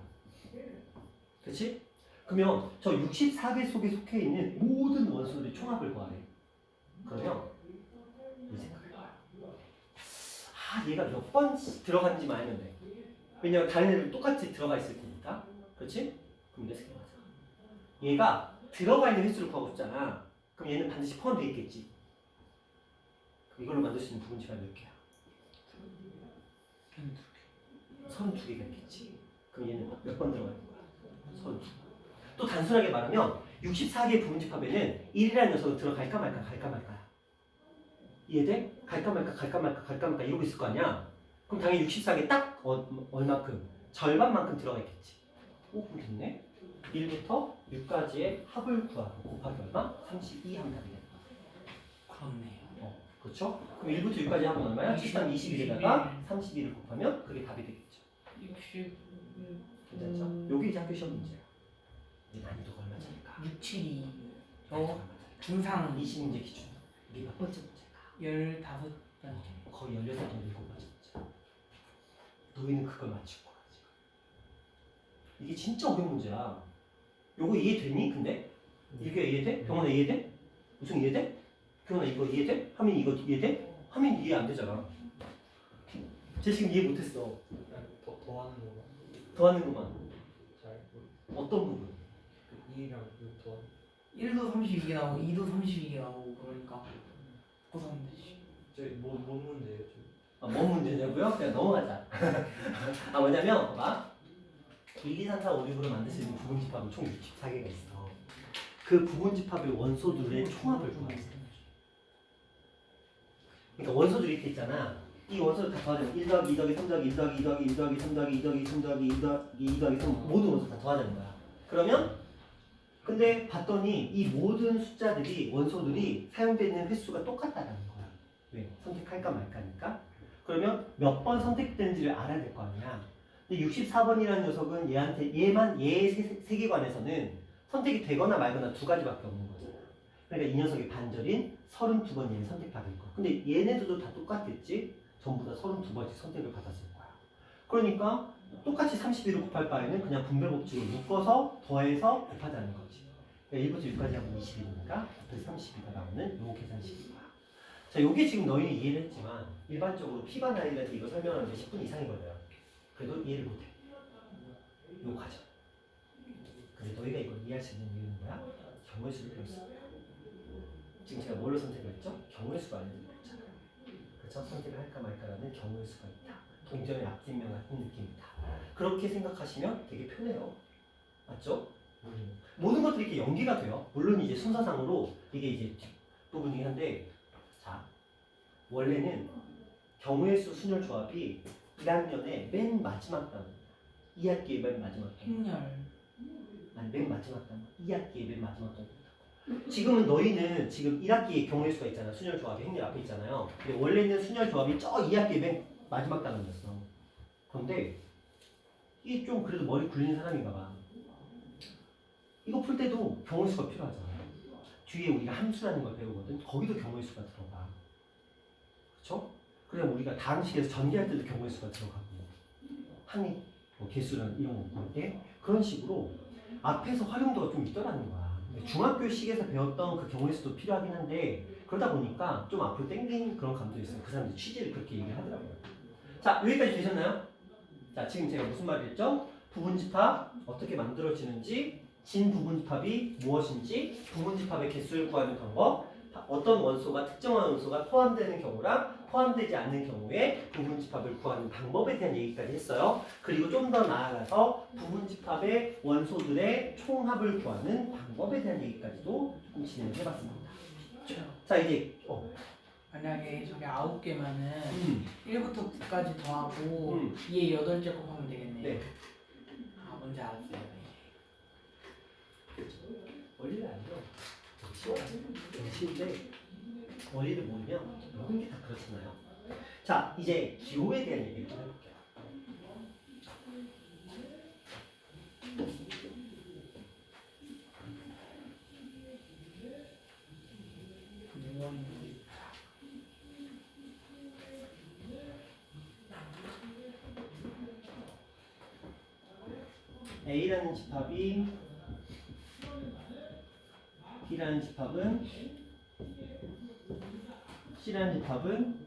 그렇지? 그러면 저 64개 속에 속해 있는 모든 원소들의 총합을 구하래. 그러면 우리 생각할 거야. 얘가 몇 번 들어간지만 알면 돼. 왜냐면 다른 애들 똑같이 들어가 있을 테니까. 그렇지? 그럼 이제 생각하자. 얘가 들어가 있는 횟수를 구하고 싶잖아. 그럼 얘는 반드시 포함되어 있겠지. 그럼 이걸로 만들 수 있는 부분집합이 몇 개야? 32개가 있겠지. 그럼 얘는 몇 번 들어가 있는 거야? 32번. 또 단순하게 말하면 64개의 부분집합에는 1이라는 녀석은 들어갈까 말까. 이해돼? 갈까 말까 이러고 있을 거 아니야? 그럼 당연히 64개 딱 얼마큼? 절반만큼 들어가 있겠지. 그럼 됐네? 1부터 6까지의 합을 구하고 곱하기 얼마? 32 하면 답이 되는 거야. 그렇네요. 그렇죠? 그럼 1부터 6까지 합은 얼마야? 73, 21에다가 32를 곱하면 그게 답이 되겠죠. 60 괜찮죠? 요게 이제 학교 시험 문제야. 이 난이도가 얼마 차일까? 6, 7, 2 난이도가 얼마 차일까? 중상 20문제 기준. 이게 몇 번째 문제일까? 15번째 거의 16번째, 17번째 문제. 너희는 그걸 맞출 거야, 지금. 이게 진짜 어려운 문제야. 요거 이해되니, 근데? 이게 이해돼? 병원아 이해돼? 무슨 이해돼? 병원아 이거 이해돼? 하민 이거 이해돼? 하민 이해 안 되잖아. 쟤 지금 이해 못했어. 더하는 거가 더하는 것만. 잘 어떤 부분? 2랑 6 더하는 1도 32개 나오고 2도 32개 나오고 그러니까 고사하면 되지. 뭔 문제예요? 뭔 문제냐고요? 그냥 넘어가자. 뭐냐면, 봐봐. 1, 2, 3, 4, 5, 6으로 만들 수 있는 부분집합은 총 64개가 있어. 그 부분집합의 원소들의 총합을 구하는 거야. 그러니까 원소들이 이렇게 있잖아. 이 원소를 다 더하자면 1 더하기 2 더하기 3 더하기 1 더하기 2 더하기 1 더하기 3 더하기 2 더하기 3 더하기 2 더하기 2 더하기 3 모든 원소 다 더하자는 거야. 그러면 근데 봤더니 이 모든 숫자들이 원소들이 사용되는 횟수가 똑같다라는 거야. 왜? 선택할까 말까니까. 그러면 몇 번 선택된지를 알아야 될 거 아니야. 근데 64번이라는 녀석은 얘만 얘 세계관에서는 선택이 되거나 말거나 두 가지밖에 없는 거잖아. 그러니까 이 녀석의 반절인 32번 얘는 선택받을 거야. 근데 얘네들도 다 똑같겠지? 전부 다 32번씩 선택을 받았을 거야. 그러니까 똑같이 31을 곱할 바에는 그냥 분별 법칙을 묶어서 더해서 곱하자는 거지. 그러니까 1부터 6까지 하면 20이니까 32가 나오는 요 계산식인 거야. 자, 요게 지금 너희는 이해를 했지만 일반적으로 P반 아이들한테 이거 설명하는데 10분 이상이 걸려요. 그래도 이해를 못해. 요 과정. 근데 너희가 이걸 이해할 수 있는 이유는 뭐야? 경우의 수를 배웠을 거야. 지금 제가 뭘로 선택을 했죠? 경우의 수가 알려드리고 있잖아요. 그렇죠? 선택을 할까 말까라는 경우의 수가 있다. 동전의 앞뒷면 같은 느낌이다. 그렇게 생각하시면 되게 편해요. 맞죠? 모든 것들이 이렇게 연기가 돼요. 물론 이제 순서상으로 이게 이제 뒷부분이긴 한데, 자, 원래는 경우의 수 순열 조합이 1학년의 맨 마지막 단어, 2학기의 맨 마지막 단어. 행렬 아니, 맨 마지막 단어. 2학기의 맨 마지막 단어. 지금은 너희는 지금 1학기의 경우의 수가 있잖아. 순열 조합이 행렬 앞에 있잖아요. 근데 원래는 순열 조합이 저 2학기의 맨 마지막 단어였어. 그런데 이게 좀 그래도 머리 굴리는 사람인가 봐. 이거 풀 때도 경우의 수가 필요하잖아. 뒤에 우리가 함수라는 걸 배우거든. 거기도 경우의 수가 들어가. 그렇죠? 그래 우리가 다항식에서 전개할 때도 경우의 수가 들어가고 항이 뭐 개수랑 이런 거 볼 때 그런 식으로 앞에서 활용도가 좀 있더라는 거야. 중학교식에서 배웠던 그 경우의 수도 필요하긴 한데 그러다 보니까 좀 앞으로 땡기는 그런 감도 있어요. 그 사람들이 취지를 그렇게 얘기를 하더라고요. 자, 여기까지 되셨나요? 자, 지금 제가 무슨 말을 했죠? 부분집합 어떻게 만들어지는지, 진 부분집합이 무엇인지, 부분집합의 개수를 구하는 방법, 어떤 원소가 특정한 원소가 포함되는 경우랑 포함되지 않는 경우에 부분집합을 구하는 방법에 대한 얘기까지 했어요. 그리고 좀 더 나아가서 부분집합의 원소들의 총합을 구하는 방법에 대한 얘기까지도 조금 진행을 해봤습니다. 자 이제 만약에 저게 9개면은 1부터 9까지 더하고 2에 8제곱 하면 되겠네. 네. 아 뭔지 알았어요. 원리를 알죠? 정치인데 원리를 모르면 모든 게 다 그렇잖아요. 자 이제 기호에 대한 얘기를 좀 해볼게요. A라는 집합이 B라는 집합은 C라는 집합은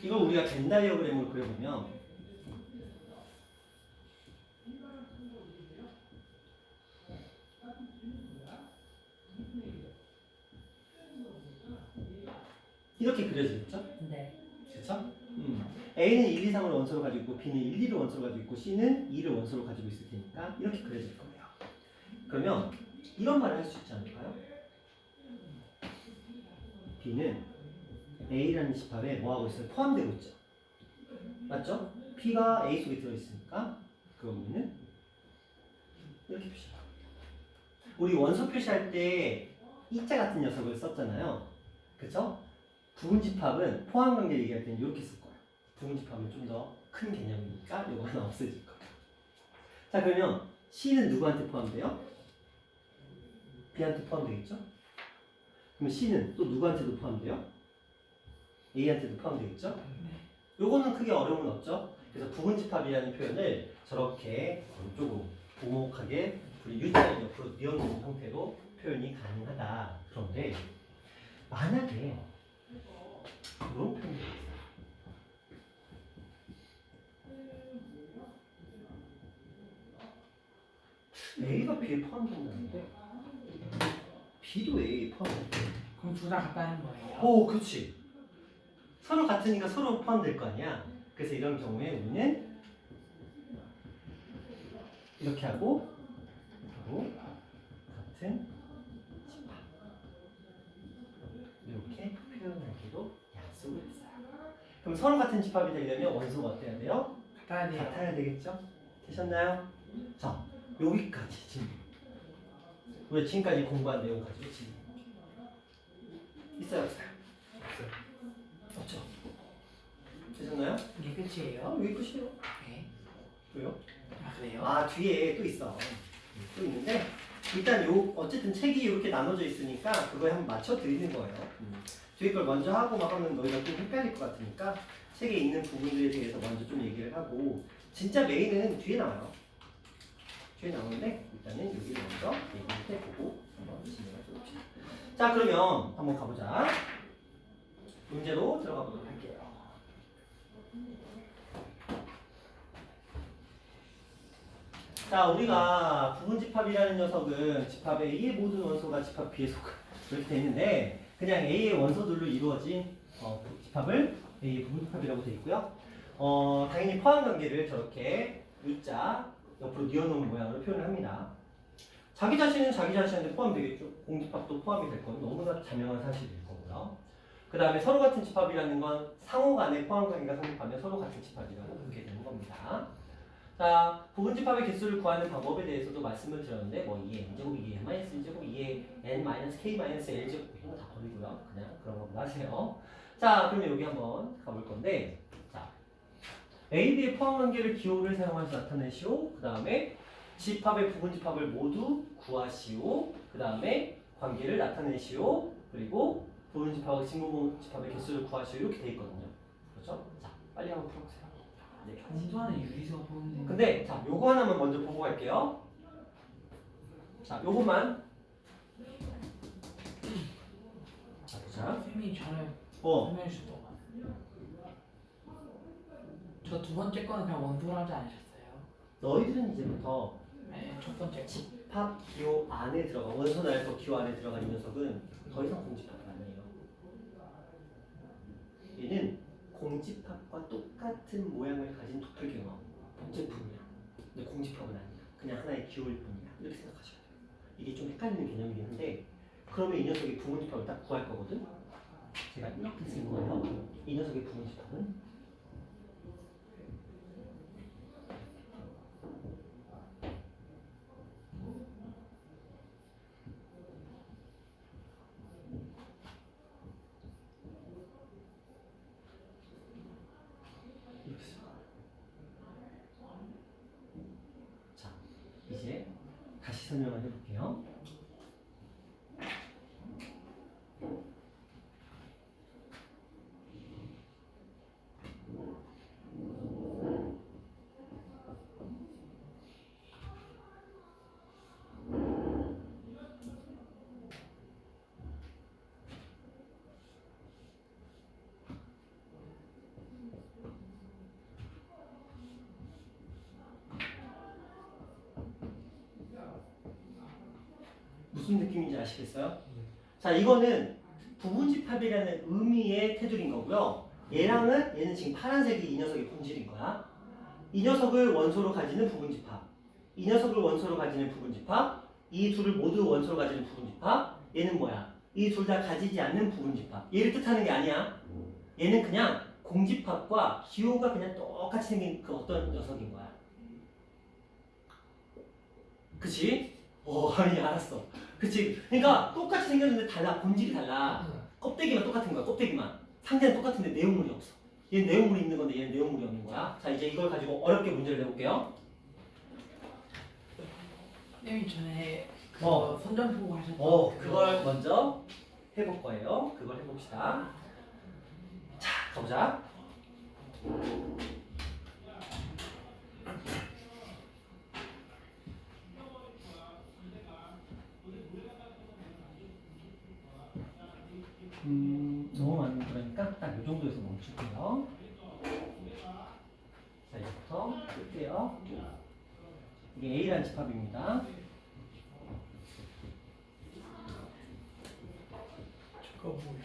이걸 우리가 벤 다이어그램으로 그려보면 이렇게 그려지겠죠? 네. 그렇죠? A는 1, 2, 3을 원소로 가지고 있고 B는 1, 2를 원소로 가지고 있고 C는 2를 원소로 가지고 있을 테니까 이렇게 그려질 거예요. 그러면 이런 말을 할 수 있지 않을까요? B는 A라는 집합에 뭐하고 있어요? 포함되고 있죠. 맞죠? P가 A 속에 들어있으니까 그러면은 이렇게 표시해요. 우리 원소 표시할 때 이자 같은 녀석을 썼잖아요. 그쵸? 부분집합은 포함관계를 얘기할 때는 이렇게 쓸 거예요. 부분집합은 좀 더 큰 개념이니까 이거 하나 없어질 거예요. 자 그러면 C는 누구한테 포함돼요? B한테 포함되겠죠? 그럼 C는 또 누구한테도 포함돼요? A한테도 포함되겠죠? 요거는 크게 어려움은 없죠? 그래서 부분집합이라는 표현을 저렇게 이쪽으로 오목하게 우리 U자를 옆으로 뉘어놓은 형태로 표현이 가능하다. 그런데 만약에 이런 표현이 있어요. A가 B에 포함된다는데 B도 A에 포함된다. 그럼 둘 다 같다는 거예요. 오, 그렇지. 서로 같으니까 서로 포함될 거 아니야. 그래서 이런 경우에 우리는 이렇게 하고 같은 집합 이렇게 표현하기로 약속을 했어요. 그럼 서로 같은 집합이 되려면 원소가 어때야 돼요? 같아야 돼요. 같아야 되겠죠? 되셨나요? 자, 여기까지 지금 우리 지금까지 공부한 내용 가지고 지금 있어요? 없어요? 없죠? 되셨나요? 이게 끝이에요? 여기 끝이에요. 네. 왜요? 아 그래요? 아 뒤에 또 있어. 또 있는데 일단 요 어쨌든 책이 이렇게 나눠져 있으니까 그거에 한번 맞춰 드리는 거예요. 뒤에 걸 먼저 하고 막 하면 너희가 좀 헷갈릴 것 같으니까 책에 있는 부분들에 대해서 먼저 좀 얘기를 하고 진짜 메인은 뒤에 나와요. 뒤에 나오는데 일단은 여기를 먼저 얘기를 해보고 한번 진행을 해봅시다. 자 그러면 한번 가보자. 문제로 들어가 보도록 할게요. 자, 우리가 부분집합이라는 녀석은 집합 A의 모든 원소가 집합 B에 속하 이렇게 돼 있는데 그냥 A의 원소들로 이루어진 집합을 A의 부분집합이라고 되어 있고요. 당연히 포함 관계를 저렇게 U자 옆으로 뉘어놓은 모양으로 표현을 합니다. 자기 자신은 자기 자신한테 포함되겠죠. 공집합도 포함이 될 건 너무나 자명한 사실일 거고요. 그 다음에 서로 같은 집합이라는 건 상호 간의 포함 관계가 성립하면 서로 같은 집합이라고 부르게 되는 겁니다. 자, 부분집합의 개수를 구하는 방법에 대해서도 말씀을 드렸는데 뭐 2의 n제곱, 2의 n-1제곱, 2의 n-k-l제곱 이런 거 다 버리고요. 그냥 그런 거 하세요. 자, 그러면 여기 한번 가볼 건데 자, A, B의 포함 관계를 기호를 사용해서 나타내시오. 그 다음에 집합의 부분집합을 모두 구하시오. 그 다음에 관계를 나타내시오. 그리고 부분집합과 진부분집합의 개수를 구하시오. 이렇게 돼 있거든요. 그렇죠? 자, 빨리 한번 풀어보세요. 네. 공부하는 유리수가 보이는. 근데 자, 요거 하나만 먼저 보고 갈게요. 자, 요것만. 자, 보자. 쌤이 저를 어, 설명해 주실 것 같아요. 저 두 번째 거는 그냥 원소로 하지 않으셨어요? 너희들은 이제부터 네, 첫 번째 거. 집합 기호 안에 들어가 원소 나열법 기호 안에 들어간 이 녀석은 더 이상 공집합이 아니에요. 얘는 공집합과 똑같은 모양을 가진 도플갱어 제품이야. 근데 공집합은 아니야. 그냥 하나의 기호일 뿐이야. 이렇게 생각하셔야 돼요. 이게 좀 헷갈리는 개념이긴 한데 그러면 이 녀석의 부분집합을 딱 구할 거거든. 제가 이렇게 쓴 거예요. 이 녀석의 부분집합은 이렇게 쓸 거예요. 자, 이제 다시 설명을 해볼게요. 무슨 느낌인지 아시겠어요? 자, 이거는 부분집합이라는 의미의 테두리인 거고요. 얘는 지금 파란색이 이 녀석의 본질인 거야. 이 녀석을 원소로 가지는 부분집합, 이 녀석을 원소로 가지는 부분집합, 이 둘을 모두 원소로 가지는 부분집합. 얘는 뭐야? 이 둘 다 가지지 않는 부분집합. 얘를 뜻하는 게 아니야. 얘는 그냥 공집합과 기호가 그냥 똑같이 생긴 그 어떤 녀석인 거야. 그치? 아니 알았어. 그치? 그러니까 똑같이 생겼는데 달라. 본질이 달라. 껍데기만 똑같은 거야. 껍데기만. 상대는 똑같은데 내용물이 없어. 얘는 내용물이 있는 건데 얘는 내용물이 없는 거야. 자, 이제 이걸 가지고 어렵게 문제를 내볼게요. 선생님 전에 어. 선전포고 하셨던 그걸 먼저 해볼 거예요. 그걸 해봅시다. 자, 가보자. 너무 많은 거니까 딱 이 정도에서 멈출게요. 자, 이제부터 끌게요. 이게 A라는 집합입니다. 저거 뭘까?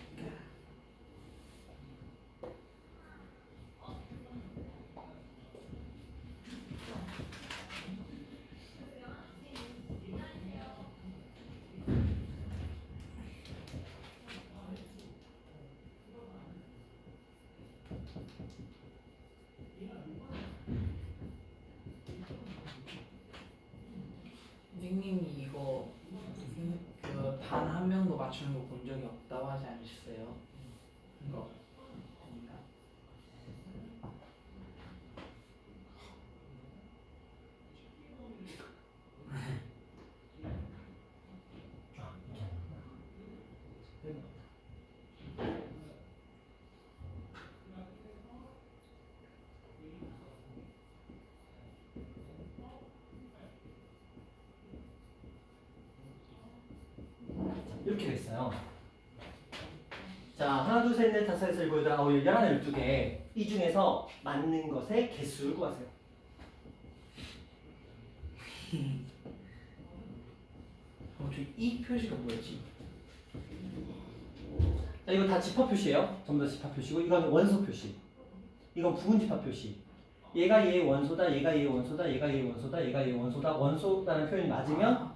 선생님이 이거 단 한 명도 맞추는 거 본 적이 없다고 하지 않으셨어요? 이거 아닌가? 이렇게 됐어요. 자, 하나, 둘, 셋, 넷, 다섯, 여섯, 일곱, 여덟, 아홉, 열, 열하나, 12개. 이 중에서 맞는 것의 개수를 구하세요. 이 표시가 뭐였지? 자, 이거 다 집합 표시예요. 전부 다 집합 표시고, 이건 원소 표시. 이건 부분 집합 표시. 얘가 얘의 원소다, 얘가 얘의 원소다, 얘가 얘의 원소다, 얘가 얘의 원소다. 원소라는 표현이 맞으면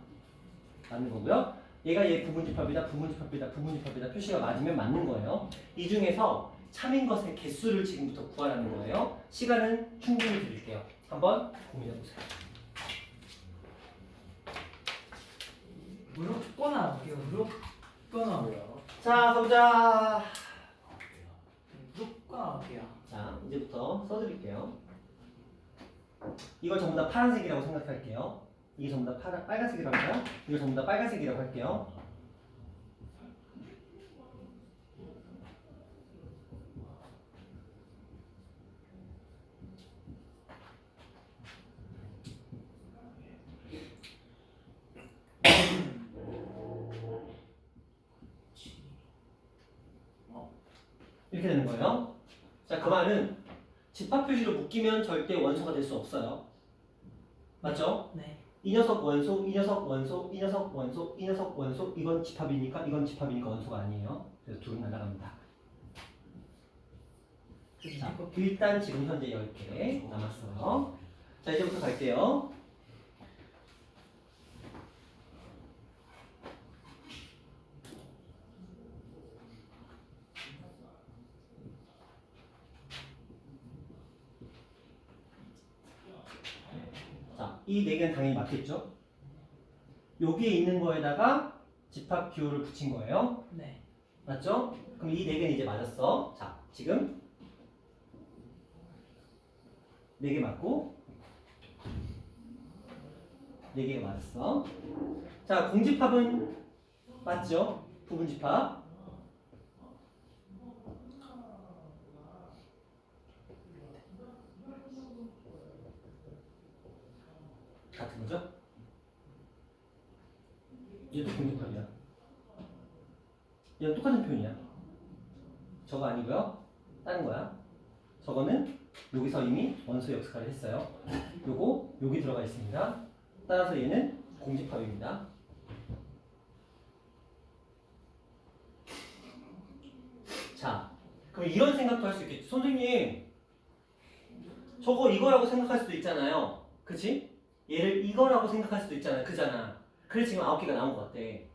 맞는 거고요. 얘가 얘의 부분집합이다, 부분집합이다, 부분집합이다 표시가 맞으면 맞는 거예요. 이 중에서 참인 것의 개수를 지금부터 구하라는 거예요. 시간은 충분히 드릴게요. 한번 고민해보세요. 무조건 나올게요. 무조건 나와요. 자, 가보자. 무조건 나올게요. 자, 이제부터 써드릴게요. 이걸 전부 다 파란색이라고 생각할게요. 이게 전부 다 빨간색이라고 할까요? 이거 전부 다 빨간색이라고 할게요. 이렇게 되는 거예요. 자, 그 말은 집합 표시로 묶이면 절대 원소가 될 수 없어요. 맞죠? 네. 이 녀석 원소, 이 녀석 원소, 이 녀석 원소, 이 녀석 원소, 이건 집합이니까 이건 집합이니까 원소가 아니에요. 그래서 둘은 날아갑니다. 자, 일단 지금 현재 10개 남았어요. 자, 이제부터 갈게요. 자, 이 4개는 당연히 맞겠죠? 여기에 있는 거에다가 집합 기호를 붙인 거예요. 네. 맞죠? 그럼 이 4개는 이제 맞았어. 자, 지금 4개 맞고 4개가 맞았어. 자, 공집합은 맞죠? 부분집합. 같은 거죠? 얘도 공집합이야. 얘는 똑같은 표현이야. 저거 아니고요. 다른 거야. 저거는 여기서 이미 원소 역할을 했어요. 요거 여기 들어가 있습니다. 따라서 얘는 공집합입니다. 자, 그럼 이런 생각도 할 수 있겠지. 선생님, 저거 이거라고 생각할 수도 있잖아요. 그치? 얘를 이거라고 생각할 수도 있잖아. 그잖아. 그래서 지금 9개가 나온 것 같대.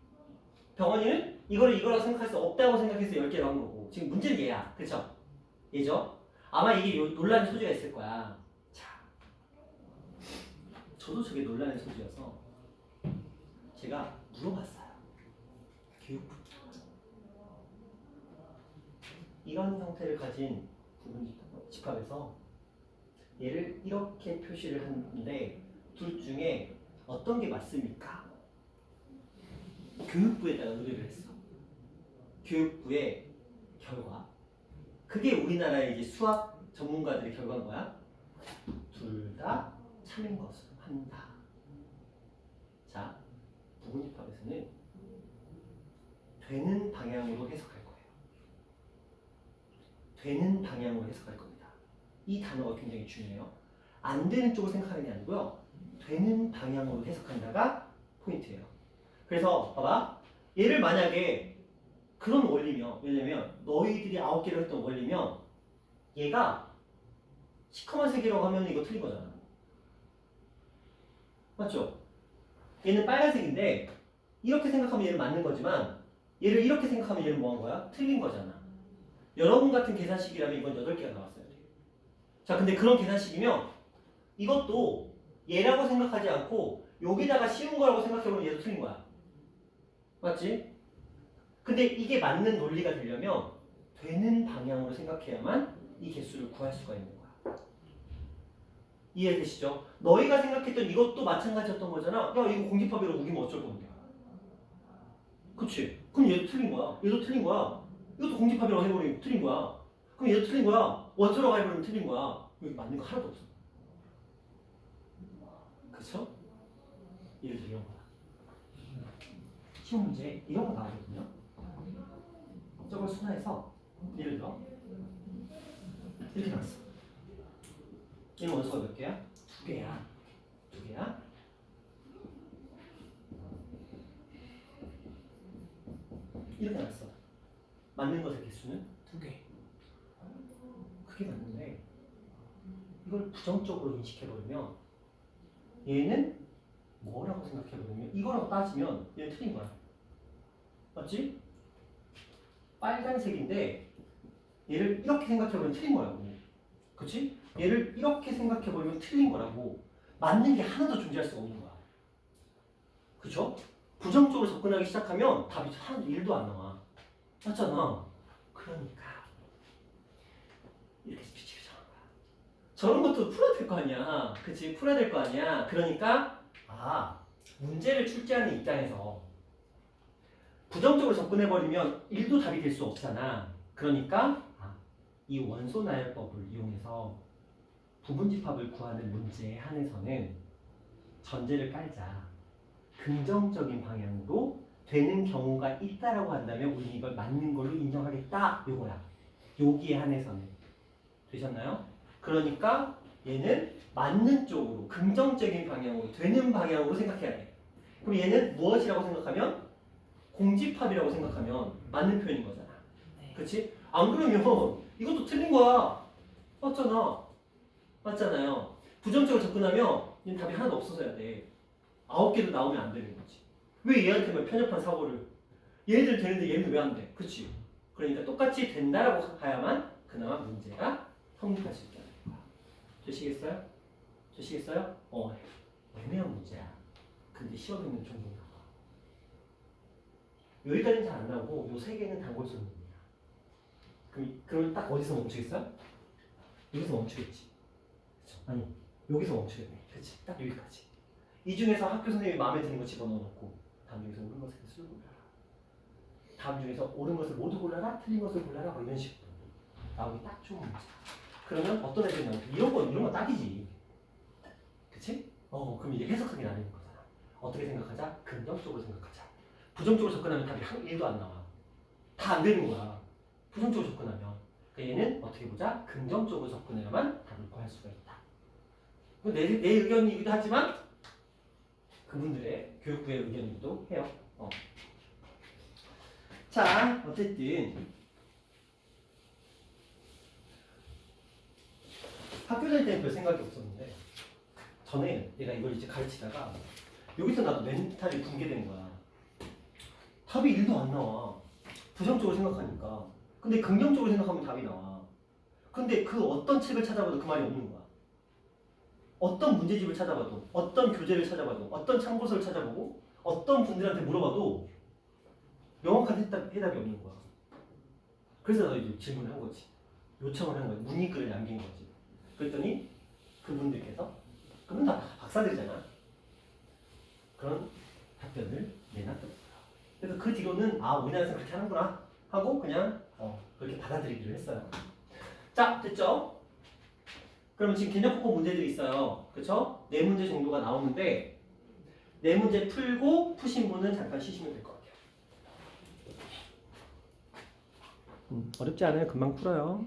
병원이는 이거를 이거라고 생각할 수 없다고 생각해서 10개로 한 거고. 지금 문제는 얘야. 그쵸? 얘죠? 아마 이게 논란의 소지가 있을 거야. 자, 저도 저게 논란의 소지여서 제가 물어봤어요. 교육부. 이런 형태를 가진 부분 집합에서 얘를 이렇게 표시를 하는데 둘 중에 어떤 게 맞습니까? 교육부에다가 의뢰를 했어. 교육부의 결과. 그게 우리나라의 이제 수학 전문가들의 결과인 거야. 둘 다 참인 것으로 한다. 자, 부분집합에서는 되는 방향으로 해석할 거예요. 되는 방향으로 해석할 겁니다. 이 단어가 굉장히 중요해요. 안 되는 쪽을 생각하는 게 아니고요. 되는 방향으로 해석한다가 포인트예요. 그래서 봐봐. 얘를 만약에 그런 원리면, 왜냐면 너희들이 9개를 했던 원리면 얘가 시커먼 색이라고 하면 이거 틀린 거잖아. 맞죠? 얘는 빨간색인데 이렇게 생각하면 얘는 맞는 거지만 얘를 이렇게 생각하면 얘는 뭐 한 거야? 틀린 거잖아. 여러분 같은 계산식이라면 이건 8개가 나왔어야 돼. 자, 근데 그런 계산식이면 이것도 얘라고 생각하지 않고 여기다가 씌운 거라고 생각해보면 얘도 틀린 거야. 맞지? 근데 이게 맞는 논리가 되려면 되는 방향으로 생각해야만 이 개수를 구할 수가 있는 거야. 이해되시죠? 너희가 생각했던 이것도 마찬가지였던 거잖아. 야, 이거 공집합이라고 우기면 어쩔 건데. 그치? 그럼 얘도 틀린 거야. 얘도 틀린 거야. 이것도 공집합이라고 해버리면 틀린 거야. 그럼 얘도 틀린 거야. 원소라고 해버리면 틀린 거야. 여기 맞는 거 하나도 없어. 그쵸? 예를 들어 이런 거야. 시험 문제 이런 거 나오거든요. 저걸 순화해서 예를 들어 이렇게 나왔어. 얘는 원소가 몇 개야? 2개야. 2개야. 이렇게 나왔어. 맞는 것의 개수는 2개. 그게 맞는데 이걸 부정적으로 인식해버리면 얘는 뭐라고 생각해버리면 이거라고 따지면 얘는 틀린 거야. 맞지? 빨간색인데 얘를 이렇게 생각해버리면 틀린 거라고. 그치? 얘를 이렇게 생각해버리면 틀린 거라고. 맞는 게 하나도 존재할 수가 없는 거야. 그쵸? 부정적으로 접근하기 시작하면 답이 하나도 1도 안 나와. 맞잖아. 그러니까 이렇게 규칙을 정한 거야. 저런 것도 풀어야 될 거 아니야. 그치? 풀어야 될 거 아니야. 그러니까 문제를 출제하는 입장에서 부정적으로 접근해버리면 1도 답이 될 수 없잖아. 그러니까 이 원소 나열법을 이용해서 부분집합을 구하는 문제에 한해서는 전제를 깔자. 긍정적인 방향으로 되는 경우가 있다라고 한다면 우리는 이걸 맞는 걸로 인정하겠다. 요거야. 여기에 한해서는. 되셨나요? 그러니까 얘는 맞는 쪽으로 긍정적인 방향으로 되는 방향으로 생각해야 돼. 그럼 얘는 무엇이라고 생각하면 공집합이라고 생각하면 맞는 표현인 거잖아. 네. 그렇지? 안 그러면 이것도 틀린 거야. 맞잖아. 맞잖아요. 부정적으로 접근하면 얘는 답이 하나도 없어져야 돼. 9개도 나오면 안 되는 거지. 왜 얘한테만 편협한 사고를? 얘네들 되는데 얘는 왜 안 돼? 그치? 그러니까 똑같이 된다라고 봐야만 그나마 문제가 성립할 수 있게 하는 거야. 되시겠어요? 되시겠어요? 애매한 문제야. 근데 시험에 있는 종종 나와. 여기까지는 잘 안 나오고 요 세 개는 단골 손님이야. 그럼 딱 어디서 멈추겠어요? 여기서 멈추겠지. 그쵸? 아니 여기서 멈추겠네. 그치? 딱 여기까지. 이 중에서 학교 선생님이 마음에 드는 거 집어넣어놓고 다음 중에서 옳은 것을 수를 골라라. 다음 중에서 옳은 것을 모두 골라라, 틀린 것을 골라라, 뭐 이런 식으로 나오기 딱 좋은 문제. 그러면 어떤 애들이 나오지? 이런 거 딱이지. 그치? 그럼 이게 해석하기 나뉘는 거잖아. 어떻게 생각하자? 긍정적으로 생각하자. 부정적으로 접근하면 답이 1도 안 나와. 다 안 되는 거야. 부정적으로 접근하면. 그러니까 얘는 어떻게 보자? 긍정적으로 접근해야만 답을 구할 수가 있다. 내 의견이기도 하지만 그분들의 교육부의 의견이기도 해요. 자, 어쨌든 학교 다닐 때는 별 생각이 없었는데 전에 내가 이걸 이제 가르치다가 여기서 나도 멘탈이 붕괴되는 거야. 답이 1도 안 나와. 부정적으로 생각하니까. 근데 긍정적으로 생각하면 답이 나와. 근데 그 어떤 책을 찾아봐도 그 말이 없는 거야. 어떤 문제집을 찾아봐도, 어떤 교재를 찾아봐도, 어떤 참고서를 찾아보고, 어떤 분들한테 물어봐도 명확한 해답이 없는 거야. 그래서 나도 이제 질문을 한 거지. 요청을 한 거야. 문의글을 남긴 거지. 그랬더니 그분들께서 그분 다 박사들이잖아. 그런 답변을 내놨더라고요. 그래서 그 뒤로는 우리나라에서 그렇게 하는구나 하고 그냥 그렇게 받아들이기로 했어요. 자, 됐죠? 그러면 지금 개념폭법 문제들이 있어요. 그쵸? 4문제 정도가 나오는데 4문제 풀고 푸신 분은 잠깐 쉬시면 될 것 같아요. 어렵지 않아요. 금방 풀어요.